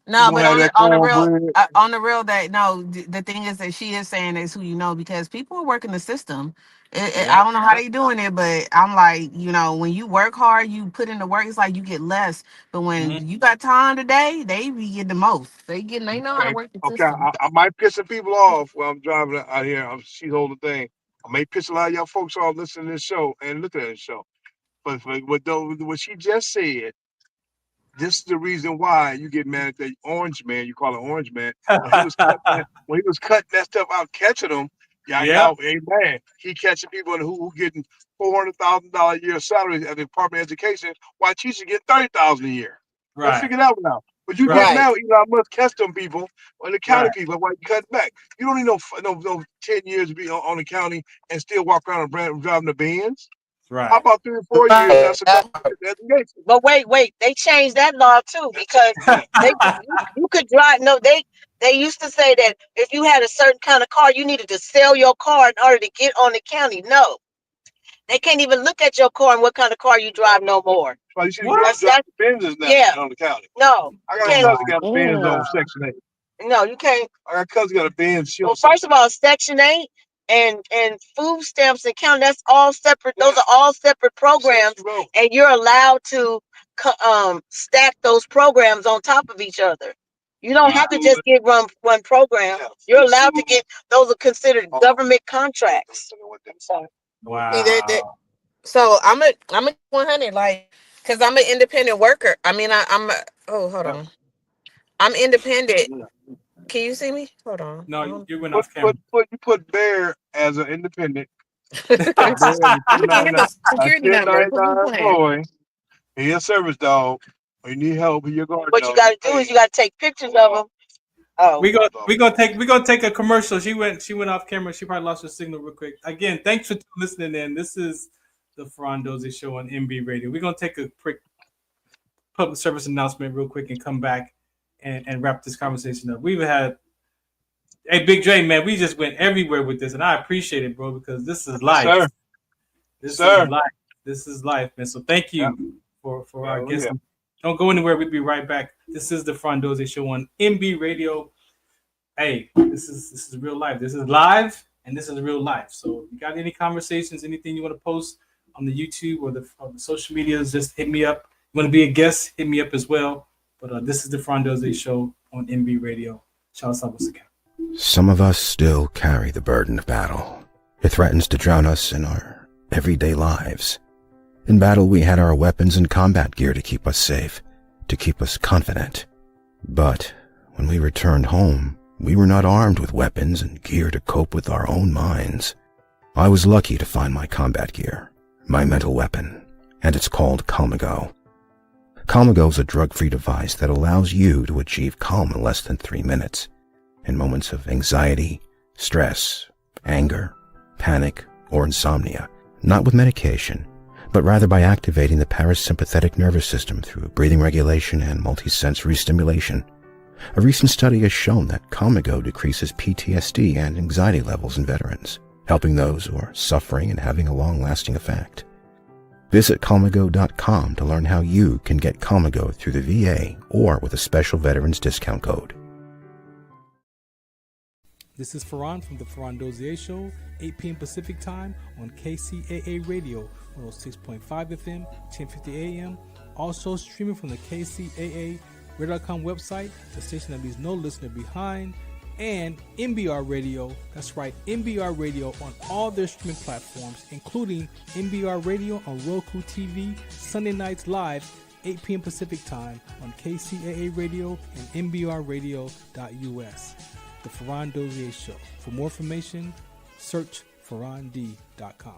No, but have that cornbread. on the real, that no, the thing is that she is saying is who you know, because people are working the system. I don't know how they doing it, but I'm like, when you work hard, you put in the work. It's like you get less, but when you got time today, they be getting the most. They know how to work the Okay, system. I might piss some people off while I'm driving out here. She's holding the thing. I may piss a lot of y'all folks off listening to this show and looking at this show. But what she just said, this is the reason why you get mad at that orange man. You call it orange man. When he was cutting that stuff out, catching them. Y'all ain't mad. He catching people who getting $400,000 a year salary at the Department of Education, while teachers get $30,000 a year. Let's figure that one out. But you get mad, Elon Musk catch them people or the county people while you cut back. You don't need no 10 years to be on the county and still walk around and driving the Benz. Right. How about 3 or 4 years? That's a education. But wait, they changed that law too, because you could drive. No, they used to say that if you had a certain kind of car, you needed to sell your car in order to get on the county. No, they can't even look at your car and what kind of car you drive no more. Well, you should drive the Benzes now on the county. No, I got a cousin got a Benz on Section 8. No, you can't. I got a cousin got a Benz. Well, first of all, Section 8 and food stamps and county, that's all separate. Those are all separate programs, and you're allowed to stack those programs on top of each other. You don't have to just get one program. You're allowed to get, those are considered government contracts. Wow. So I'm a 100, like, because I'm an independent worker. I mean, hold on. I'm independent. Can you see me? Hold on. No, you went off camera. You put Bear as an independent. Security number. Employee. He's a service dog. When you need help, he's your guard dog. What you got to do is you got to take pictures of them. Oh, we gonna take a commercial. She went off camera. She probably lost her signal real quick. Again, thanks for listening in. This is the Farron Dozier Show on MB Radio. We're gonna take a quick public service announcement real quick and come back and wrap this conversation up. We've had, hey, Big Dre, man, we just went everywhere with this, and I appreciate it, bro, because this is life. Sir. This is life. This is life, man. So thank you for our guests. Yeah. Don't go anywhere. We'll be right back. This is the Farron Dozier Show on MB Radio. Hey, this is real life. This is live, and this is real life. So if you got any conversations, anything you want to post on the YouTube or the social medias, just hit me up. You want to be a guest, hit me up as well. But this is the Farron Dozier Show on MB Radio. Shout out to Segemt. Some of us still carry the burden of battle. It threatens to drown us in our everyday lives. In battle, we had our weapons and combat gear to keep us safe, to keep us confident. But when we returned home, we were not armed with weapons and gear to cope with our own minds. I was lucky to find my combat gear, my mental weapon, and it's called Calmago. Calmago is a drug-free device that allows you to achieve calm in less than 3 minutes in moments of anxiety, stress, anger, panic, or insomnia, not with medication, but rather by activating the parasympathetic nervous system through breathing regulation and multisensory stimulation. A recent study has shown that Calmago decreases PTSD and anxiety levels in veterans, helping those who are suffering and having a long-lasting effect. Visit Calmago.com to learn how you can get Calmago through the VA or with a special veterans discount code. This is Farron from the Farron Dozier Show, 8 p.m. Pacific Time on KCAA Radio, 106.5 FM, 1050 AM. Also streaming from the KCAA Radio.com website, the station that leaves no listener behind, and MBR Radio. That's right, MBR Radio on all their streaming platforms, including MBR Radio on Roku TV, Sunday nights live, 8 p.m. Pacific Time on KCAA Radio and MBRradio.us. The Farron Dozier Show. For more information, search farrond.com.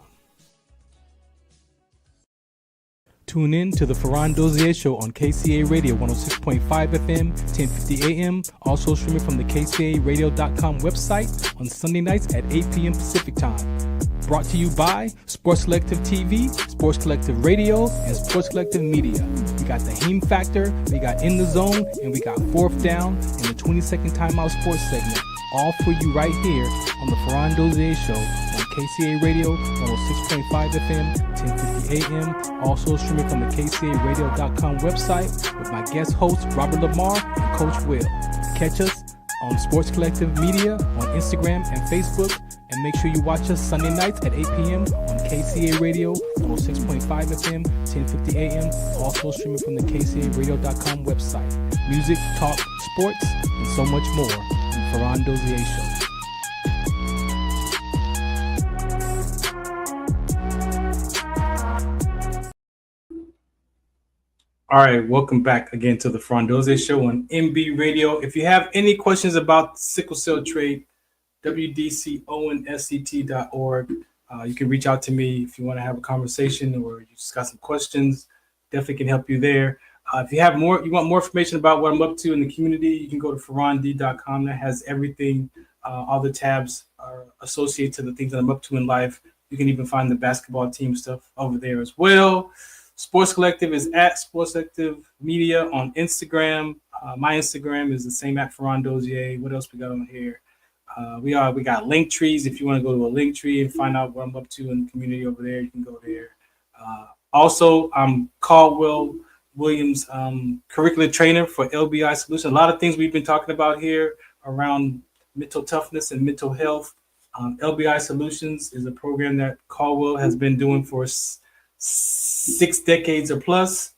Tune in to the Farron Dozier Show on KCA Radio 106.5 FM, 1050 AM. Also streaming from the KCARadio.com website on Sunday nights at 8 p.m. Pacific Time. Brought to you by Sports Collective TV, Sports Collective Radio, and Sports Collective Media. We got the Heme Factor, we got In the Zone, and we got Fourth Down and the 20-second Timeout Sports segment. All for you right here on the Farron Dozier Show on KCA Radio 106.5 FM, 1050 AM. Also streaming from the KCARadio.com website with my guest hosts Robert Lamar and Coach Will. Catch us on Sports Collective Media on Instagram and Facebook. And make sure you watch us Sunday nights at 8 p.m. on KCA Radio 106.5 FM, 1050 AM. Also streaming from the KCARadio.com website. Music, talk, sports, and so much more. Farron Dozier Show. All right, welcome back again to the Farron Dozier Show on MB Radio. If you have any questions about sickle cell trait, wdconsct.org. You can reach out to me if you want to have a conversation or you just got some questions. Definitely can help you there. If you want more information about what I'm up to in the community, you can go to farrond.com. That has everything. All the tabs are associated to the things that I'm up to in life. You can even find the basketball team stuff over there as well. Sports Collective is at Sports Collective Media on Instagram. My Instagram is the same at Farron Dozier. What else we got on here? We got link trees. If you want to go to a link tree and find out what I'm up to in the community over there, you can go there. Also, I'm Caldwell Williams, curricular trainer for LBI Solutions. A lot of things we've been talking about here around mental toughness and mental health. LBI Solutions is a program that Caldwell has been doing for 6 decades or plus.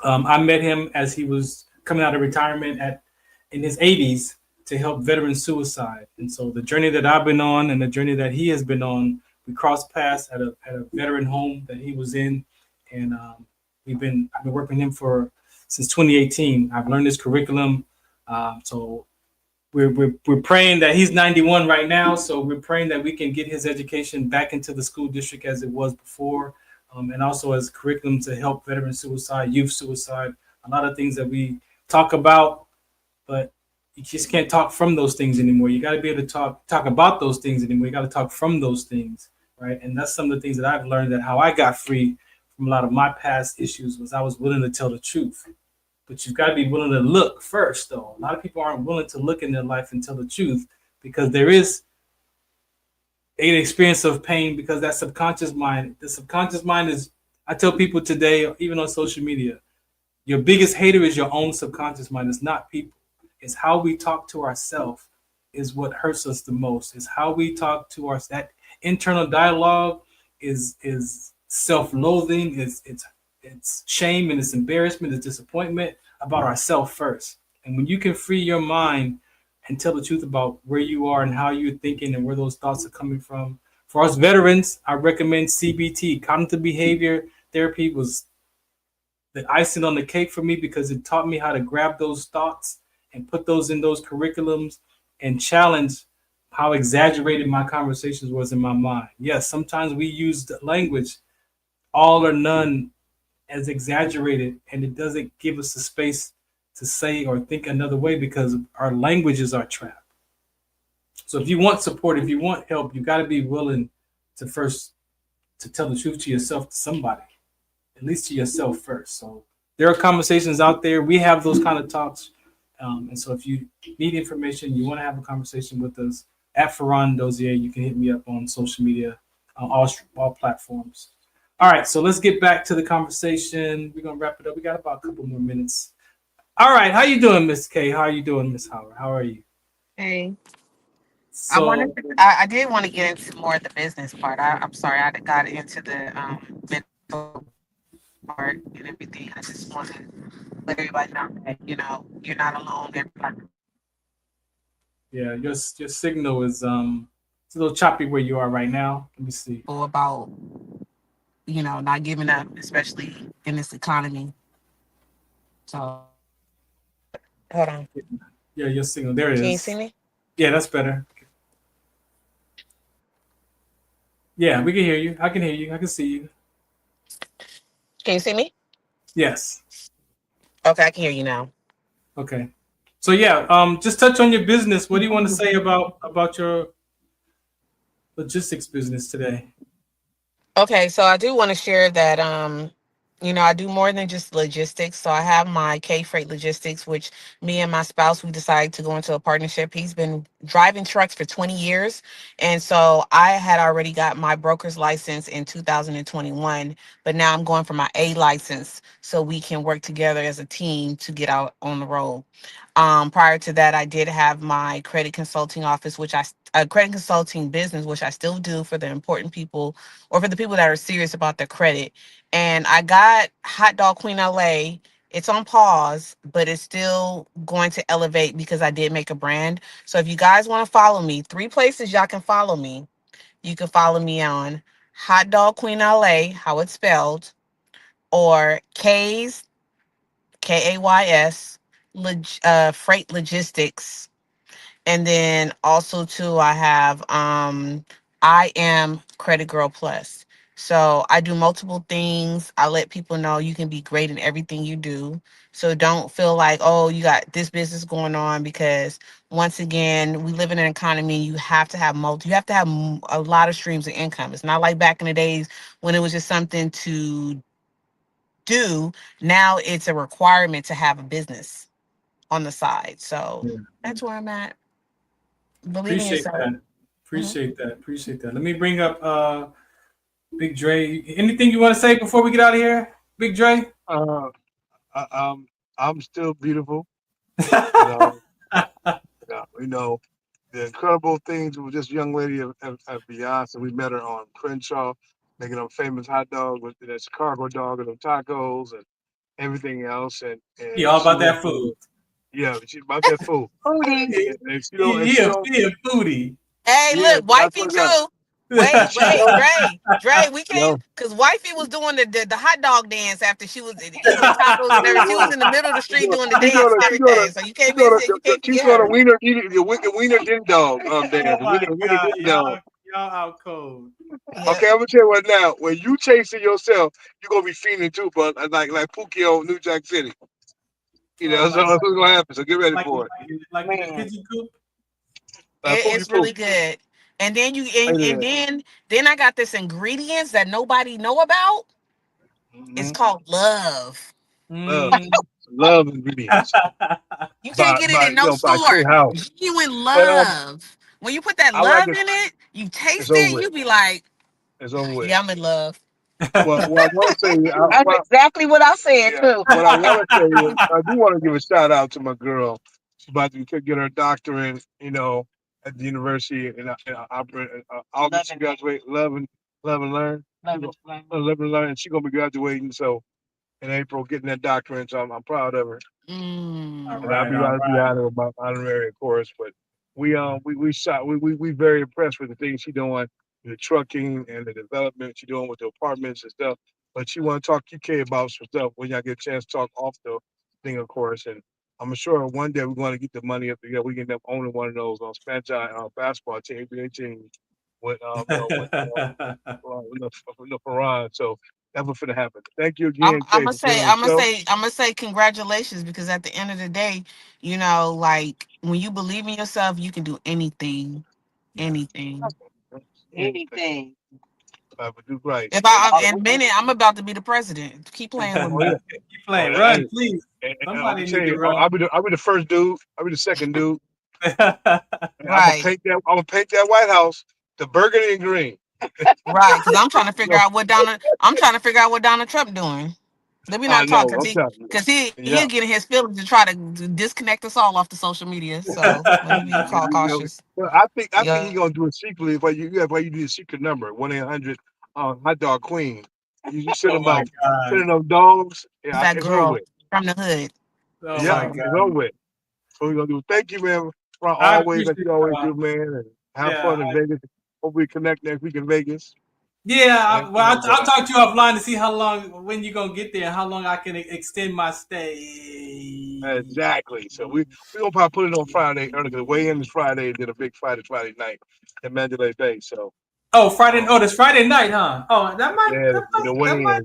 I met him as he was coming out of retirement in his 80s to help veteran suicide. And so the journey that I've been on and the journey that he has been on, we crossed paths at a veteran home that he was in. And I've been working with him since 2018. I've learned his curriculum. So we're praying that he's 91 right now. So we're praying that we can get his education back into the school district as it was before. And also as curriculum to help veteran suicide, youth suicide, a lot of things that we talk about, but you just can't talk from those things anymore. You got to be able to talk about those things anymore. You got to talk from those things, right? And that's some of the things that I've learned, that how I got free from a lot of my past issues was I was willing to tell the truth. But you've got to be willing to look first, though. A lot of people aren't willing to look in their life and tell the truth because there is an experience of pain because that subconscious mind, the subconscious mind is, I tell people today, even on social media, your biggest hater is your own subconscious mind. It's not people. It's how we talk to ourselves is what hurts us the most. It's how we talk to ourselves. That internal dialogue is self-loathing, it's shame, and it's embarrassment, it's disappointment about ourselves first. And when you can free your mind and tell the truth about where you are and how you're thinking and where those thoughts are coming from. For us veterans, I recommend CBT. Cognitive behavior therapy was the icing on the cake for me because it taught me how to grab those thoughts and put those in those curriculums and challenge how exaggerated my conversations was in my mind. Yes, sometimes we use the language all or none as exaggerated, and it doesn't give us the space to say or think another way because our language is our trap. So if you want support, if you want help, you got to be willing to tell the truth to yourself, to somebody, at least to yourself first. So there are conversations out there. We have those kind of talks. And so if you need information, you want to have a conversation with us at Farron Dozier, you can hit me up on social media, on all platforms. All right, so let's get back to the conversation. We're going to wrap it up. We got about a couple more minutes. All right, how you doing, Miss K? How are you doing, Miss Howard? How are you? Hey. So, I did want to get into more of the business part. I'm sorry, I got into the mental part and everything. I just want to let everybody know that, you're not alone. Everybody. Yeah, your signal is it's a little choppy where you are right now. Let me see. About, not giving up, especially in this economy. So, hold on. Yeah, your signal. There it is. Can you see me? Yeah, that's better. Yeah, we can hear you. I can hear you. I can see you. Can you see me? Yes. Okay, I can hear you now. Okay. So yeah, just touch on your business. What do you want to say about your logistics business today? Okay, so I do want to share that I do more than just logistics. So I have my K Freight Logistics, which me and my spouse we decided to go into a partnership. He's been driving trucks for 20 years. And so I had already got my broker's license in 2021, but now I'm going for my A license so we can work together as a team to get out on the road. Prior to that, I did have my credit consulting office, credit consulting business, which I still do for the important people or for the people that are serious about their credit. And I got Hot Dog Queen LA. It's on pause, but it's still going to elevate because I did make a brand. So if you guys want to follow me, 3 places y'all can follow me. You can follow me on Hot Dog Queen LA, how it's spelled, or K's KAYS Freight Logistics. And then also too, I have I am Credit Girl Plus. So I do multiple things. I let people know you can be great in everything you do. So don't feel like, oh, you got this business going on, because once again, we live in an economy. You have to have a lot of streams of income. It's not like back in the days when it was just something to do. Now it's a requirement to have a business on the side. So that's where I'm at. Believe in Appreciate yourself. that. Appreciate that. Let me bring up Big Dre. Anything you want to say before we get out of here, Big Dre? I'm still beautiful. You know, the incredible things with this young lady at Beyonce. We met her on Crenshaw, making them famous hot dogs with that Chicago dog and them tacos and everything else. And He all she about went that to, food. yeah, she's about that food. Foodie. And she He don't, a foodie. Hey, yeah, look, but I wifey swear to God, too. Wait, she don't, Dre, we can't, yo, because wifey was doing the hot dog dance after she was eating the tacos and everything. She was in the middle of the street doing the dance and everything. So you can't miss it. You can't she's forget gonna her. the wiener din dog Oh dance. my Wiener God, din dog. y'all out cold. Yeah. Okay, I'm gonna tell you what now. When you chasing yourself, you're gonna be feeling too, but like Pookie on New Jack City. Oh, So that's what's gonna happen. So get ready like for it. in the pigeon coop. Pookie It's Poop. really good. And then It is. then I got this ingredients that nobody know about. It's Mm-hmm. called love. Love. Love ingredients. You can't get it in no By K store. House. Genuine But love. When you put that I like love it. in it, you It's taste over it, with. you be like, It's over with. yeah, I'm in love. Well, I want to say, That's exactly what I said yeah. too. What I want to say is, I do want to give a shout out to my girl. She's about to get her doctorate, at the university in August. She graduate, love and learn. Love and learn. And she's gonna be graduating. So in April, getting that doctorate. So I'm proud of her. All And I'll right, be all right right. behind her with my honorary, of course. But we very impressed with the things she's doing, the trucking and the development she's doing with the apartments and stuff. But she want to talk QK about some stuff when y'all get a chance to talk off the thing, of course. And I'm sure one day we're going to get the money up together. We can end up owning one of those Spanish basketball team, NBA team with Farron. So that's what's going to happen. Thank you again, Kay, for being on the show. I'm gonna say congratulations, because at the end of the day, like when you believe in yourself, you can do anything. Anything. Anything. But do right. If And, in a minute, I'm about to be the president. Keep playing with oh me. yeah. Keep Oh, playing. hey, Run, please. I'm gonna Somebody tell need to you, run. I'll be the first dude. I'll be the second dude. Right. I'm gonna paint that White House the burgundy and green. Right. Because I'm trying to figure out what Donald Trump doing. Let me I not talk, know. I'm telling you. because Yeah. he'll get in his feelings to try to disconnect us all off the social media. So let me be cautious. Well, I think Yeah. he's gonna do it secretly. Why you do a secret number 1-800 Hot Dog Queen. You send Oh them my out, God. sending them dogs. Yeah, That it's over girl with. from the hood. Oh Yeah, my So it's over God. with. So we're gonna do. Thank you, man, for I always like appreciate you always y'all. do, man, and have Yeah. fun in Vegas. Hope we connect next week in Vegas. I'll talk to you offline to see when you're gonna get there, and how long I can extend my stay. Exactly. So we gonna probably put it on Friday early because the weigh-in is Friday, and then a big Friday night in Mandalay Bay. So Oh, Friday. Oh, this Friday night, huh? Oh, that might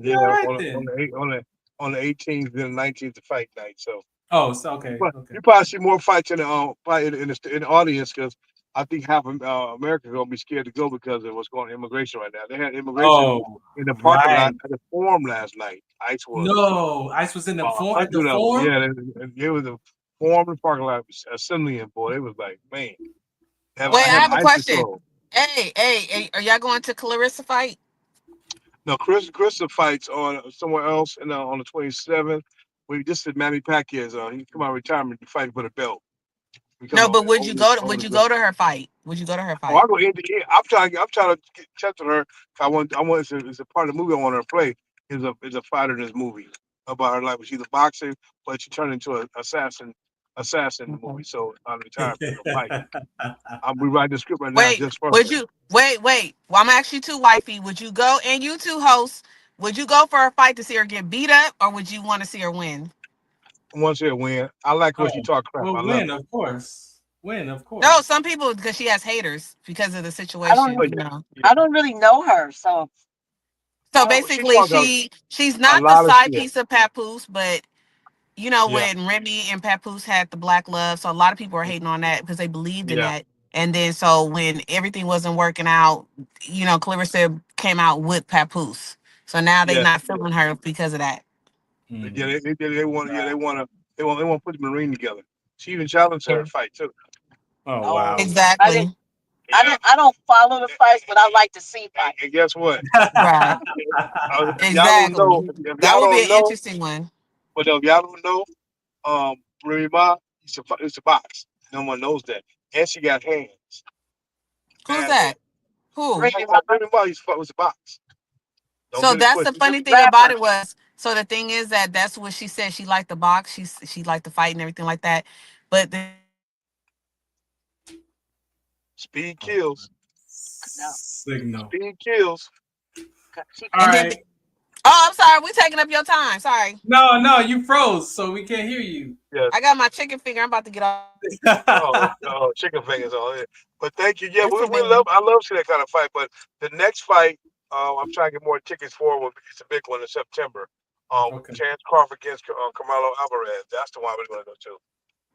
be all right then. On the 18th and the 19th, the fight night. So. Oh, so okay. You probably see more fights in the probably in the audience because I think half of America is gonna be scared to go because of what's going on immigration right now. They had immigration in the parking lot at the Forum last night. ICE was. No, ICE was in the Forum. At the Forum. Yeah, it was the Forum in the parking lot assembling. Boy, it was like, man. Wait, I have a question. Hey, are y'all going to Clarissa fight? No, Clarissa fights on somewhere else and on the 27th. This is Manny Pacquiao's. He come out of retirement to fight for the belt. No, but would you go to her fight? Would you go to her fight? Oh, I go in. I'm trying to touch on her. I want. It's a part of the movie I want her to play. Is a fighter in this movie about her life. She's a boxer, but she turned into an assassin in the movie. So I'm retired from the fight. I'm rewriting the script right now. Just for wait? Well, I'm actually too, wifey. Would you go, and you two hosts? Would you go for a fight to see her get beat up, or would you want to see her win? I want to see her win. I like when she talk crap. Well, I win, love of course. Win, of course. No, some people because she has haters because of the situation. I don't really know her, so. So basically, she's not the side piece of Papoose, but when Remy and Papoose had the black love, so a lot of people are hating on that because they believed in that. And then so when everything wasn't working out, Clarissa came out with Papoose. So now they're not feeling her because of that. Yeah, they want to put the Marine together. She even challenged her to fight too. Oh wow! Exactly. I don't follow the fights, but I like to see fights. And guess what? Right. Exactly. That would be an interesting one. But if y'all don't know, Remy Ma, it's a box. No one knows that, and she got hands. Who's that? Who? Remy Ma, was a box. So that's the funny thing about it was. So the thing is that's what she said. She liked the box. She liked the fight and everything like that. But speed kills. Signal. Speed kills. All right. I'm sorry. We're taking up your time. Sorry. No, you froze, so we can't hear you. Yes. I got my chicken finger. I'm about to get off. Chicken fingers on it. But thank you. Yeah, I love seeing that kind of fight. But the next fight, I'm trying to get more tickets for. It's a big one in September. Chance Crawford against Carmelo Alvarez. That's the one I'm going to go to.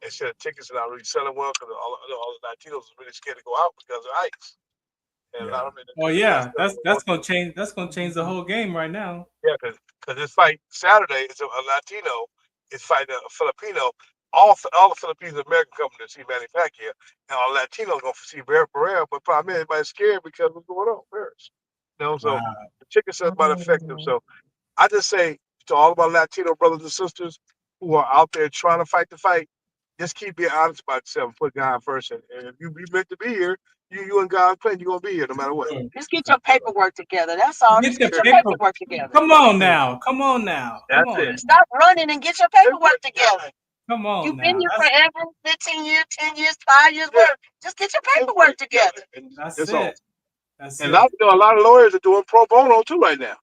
Instead of tickets are not really selling well because all the Latinos are really scared to go out because of ICE. And that's gonna change. That's gonna change the whole game right now. Yeah, because this fight Saturday is a Latino is fighting a Filipino. All the Filipino American coming to see Manny Pacquiao, and all Latinos going to see Barrera. But probably everybody's scared because of what's going on. Paris. So the ticket sales might affect them. So I just say to all of our Latino brothers and sisters who are out there trying to fight the fight, just keep being honest about yourself and put God first. And if you be meant to be here, you and God plan, you're going to be here no matter what. Just get your paperwork together. That's all. Just get your paperwork together. Come on now. That's it. Stop running and get your paperwork together. Come on. You've been here forever, 15 years, 10 years, 5 years. Just get your paperwork together. That's it. And a lot of lawyers are doing pro bono too right now.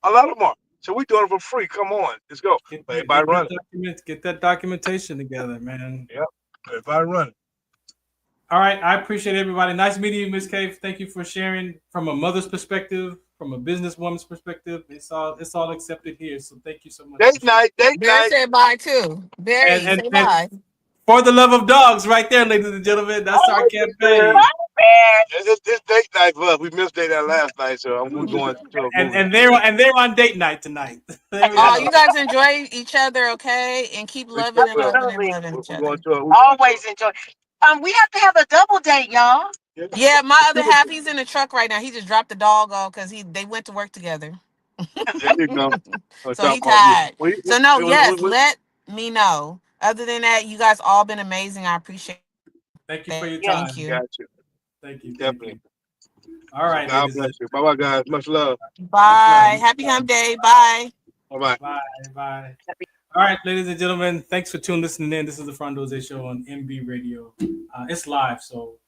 A lot of them are. So we're doing it for free. Come on. Let's go. Everybody running. Get that documentation together, man. Yep. Everybody running. All right. I appreciate everybody. Nice meeting you, Ms. Cave. Thank you for sharing from a mother's perspective, from a businesswoman's perspective. It's all accepted here. So thank you so much. Date night. Barry said bye too. Barry, say bye. For the love of dogs, right there, ladies and gentlemen. That's our campaign. It's date night for us. We missed date night last night, so we're going to a movie. And they're on date night tonight. You guys enjoy each other, okay? And keep loving and loving and loving each other. Always enjoy. We have to have a double date, y'all. Yeah, my other half, he's in the truck right now. He just dropped the dog off because they went to work together. There you go. So he tired. So no, yes, let me know. Other than that, you guys all been amazing. I appreciate it. Thank you for your time. Thank you. Got you. Thank you. Definitely. All right. God bless you. Bye-bye, guys. Much love. Bye. Happy hump day. Bye. Bye-bye. Bye. All right, ladies and gentlemen, thanks for listening in. This is the Farron Dozier Show on MB Radio. It's live, so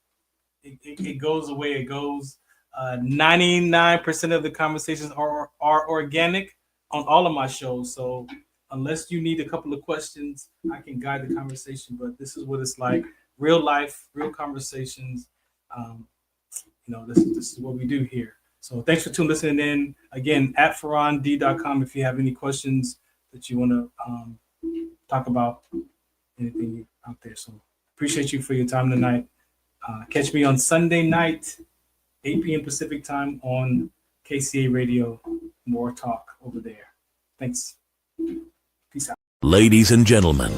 it goes the way it goes. 99% of the conversations are organic on all of my shows. So unless you need a couple of questions, I can guide the conversation. But this is what it's like: real life, real conversations. this is what we do here. So thanks for listening in. Again, at FarronD.com if you have any questions that you want to talk about, anything out there. So appreciate you for your time tonight. Catch me on Sunday night, 8 p.m. Pacific time on KCA Radio. More talk over there. Thanks. Peace out. Ladies and gentlemen,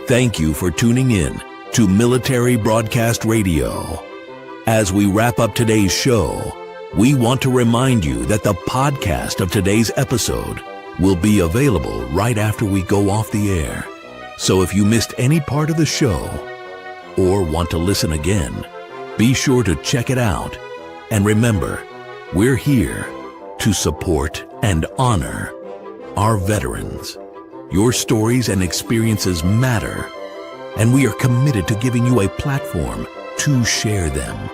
thank you for tuning in to Military Broadcast Radio. As we wrap up today's show, we want to remind you that the podcast of today's episode will be available right after we go off the air. So if you missed any part of the show or want to listen again, be sure to check it out. And remember, we're here to support and honor our veterans. Your stories and experiences matter, and we are committed to giving you a platform to share them.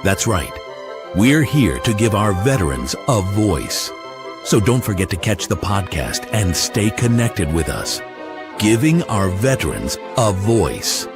That's right. We're here to give our veterans a voice. So don't forget to catch the podcast and stay connected with us. Giving our veterans a voice.